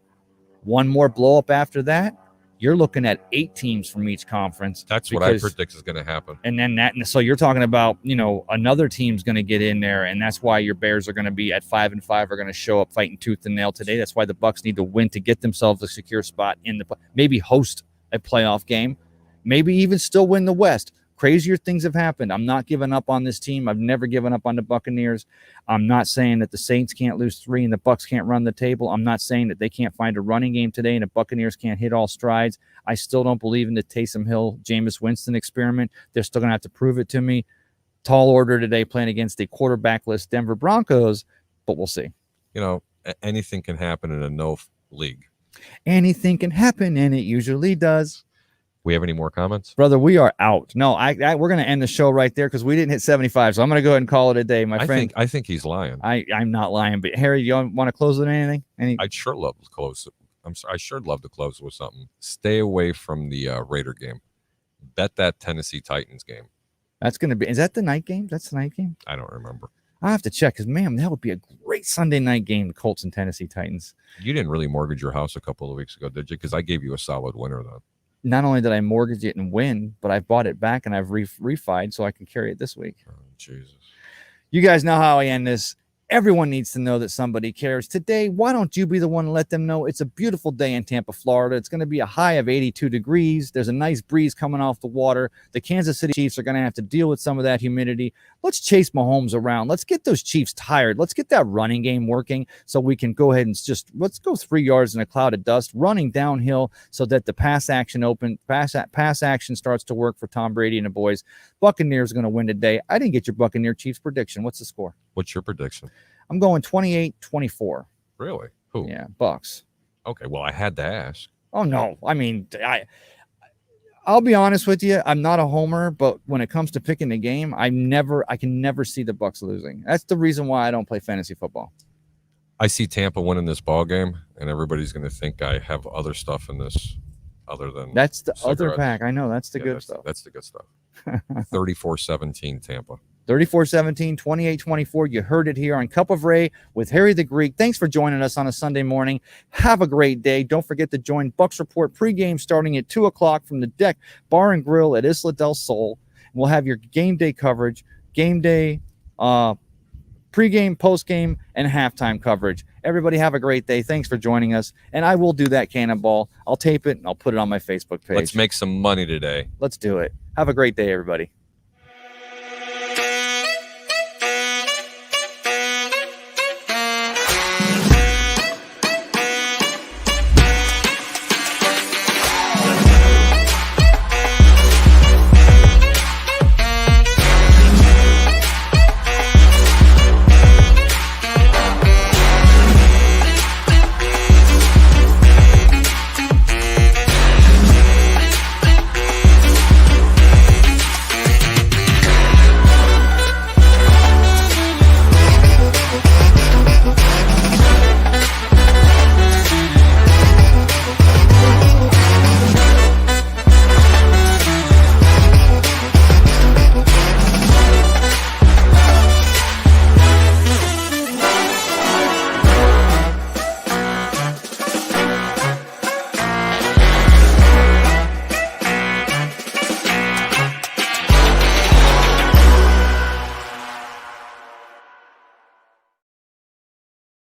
one more blow up after that, you're looking at 8 teams from each conference. That's what I predict is going to happen. And then so you're talking about, another team's going to get in there, and that's why your Bears are going to be at 5-5, are going to show up fighting tooth and nail today. That's why the Bucs need to win to get themselves a secure spot in maybe host a playoff game, maybe even still win the West. Crazier things have happened. I'm not giving up on this team. I've never given up on the Buccaneers. I'm not saying that the Saints can't lose 3 and the Bucs can't run the table. I'm not saying that they can't find a running game today and the Buccaneers can't hit all strides. I still don't believe in the Taysom Hill, Jameis Winston experiment. They're still going to have to prove it to me. Tall order today playing against the quarterback-less Denver Broncos, but we'll see. Anything can happen in a no league. Anything can happen, and it usually does. We have any more comments? Brother, we are out. No, we're going to end the show right there because we didn't hit 75. So I'm going to go ahead and call it a day, my friend. I think he's lying. I'm not lying. But Harry, you want to close with anything? I'd sure love to close. I sure love to close with something. Stay away from the Raider game. Bet that Tennessee Titans game. That's going to be. Is that the night game? That's the night game? I don't remember. I have to check because, man, that would be a great Sunday night game, the Colts and Tennessee Titans. You didn't really mortgage your house a couple of weeks ago, did you? Because I gave you a solid winner then. Not only did I mortgage it and win, but I bought it back and I've refied so I can carry it this week. Oh, Jesus. You guys know how I end this. Everyone needs to know that somebody cares. Today, why don't you be the one to let them know? It's a beautiful day in Tampa, Florida. It's going to be a high of 82 degrees. There's a nice breeze coming off the water. The Kansas City Chiefs are going to have to deal with some of that humidity. Let's chase Mahomes around. Let's get those Chiefs tired. Let's get that running game working so we can go ahead and let's go 3 yards in a cloud of dust, running downhill so that the pass action starts to work for Tom Brady and the boys. Buccaneers are going to win today. I didn't get your Buccaneer Chiefs prediction. What's the score? What's your prediction? I'm going 28-24. Really? Who? Yeah, Bucs. Okay, well, I had to ask. Oh, no. I mean, I'll be honest with you. I'm not a homer, but when it comes to picking the game, I can never see the Bucs losing. That's the reason why I don't play fantasy football. I see Tampa winning this ball game, and everybody's going to think I have other stuff in this other than that's the cigarettes. Other pack. I know. That's the good stuff. That's the good stuff. 34-17 Tampa. 34-17, 28-24. You heard it here on Cup of Ray with Harry the Greek. Thanks for joining us on a Sunday morning. Have a great day. Don't forget to join Bucs Report pregame starting at 2 o'clock from the Deck Bar and Grill at Isla del Sol. We'll have your game day coverage, game day, pregame, postgame, and halftime coverage. Everybody have a great day. Thanks for joining us. And I will do that cannonball. I'll tape it and I'll put it on my Facebook page. Let's make some money today. Let's do it. Have a great day, everybody.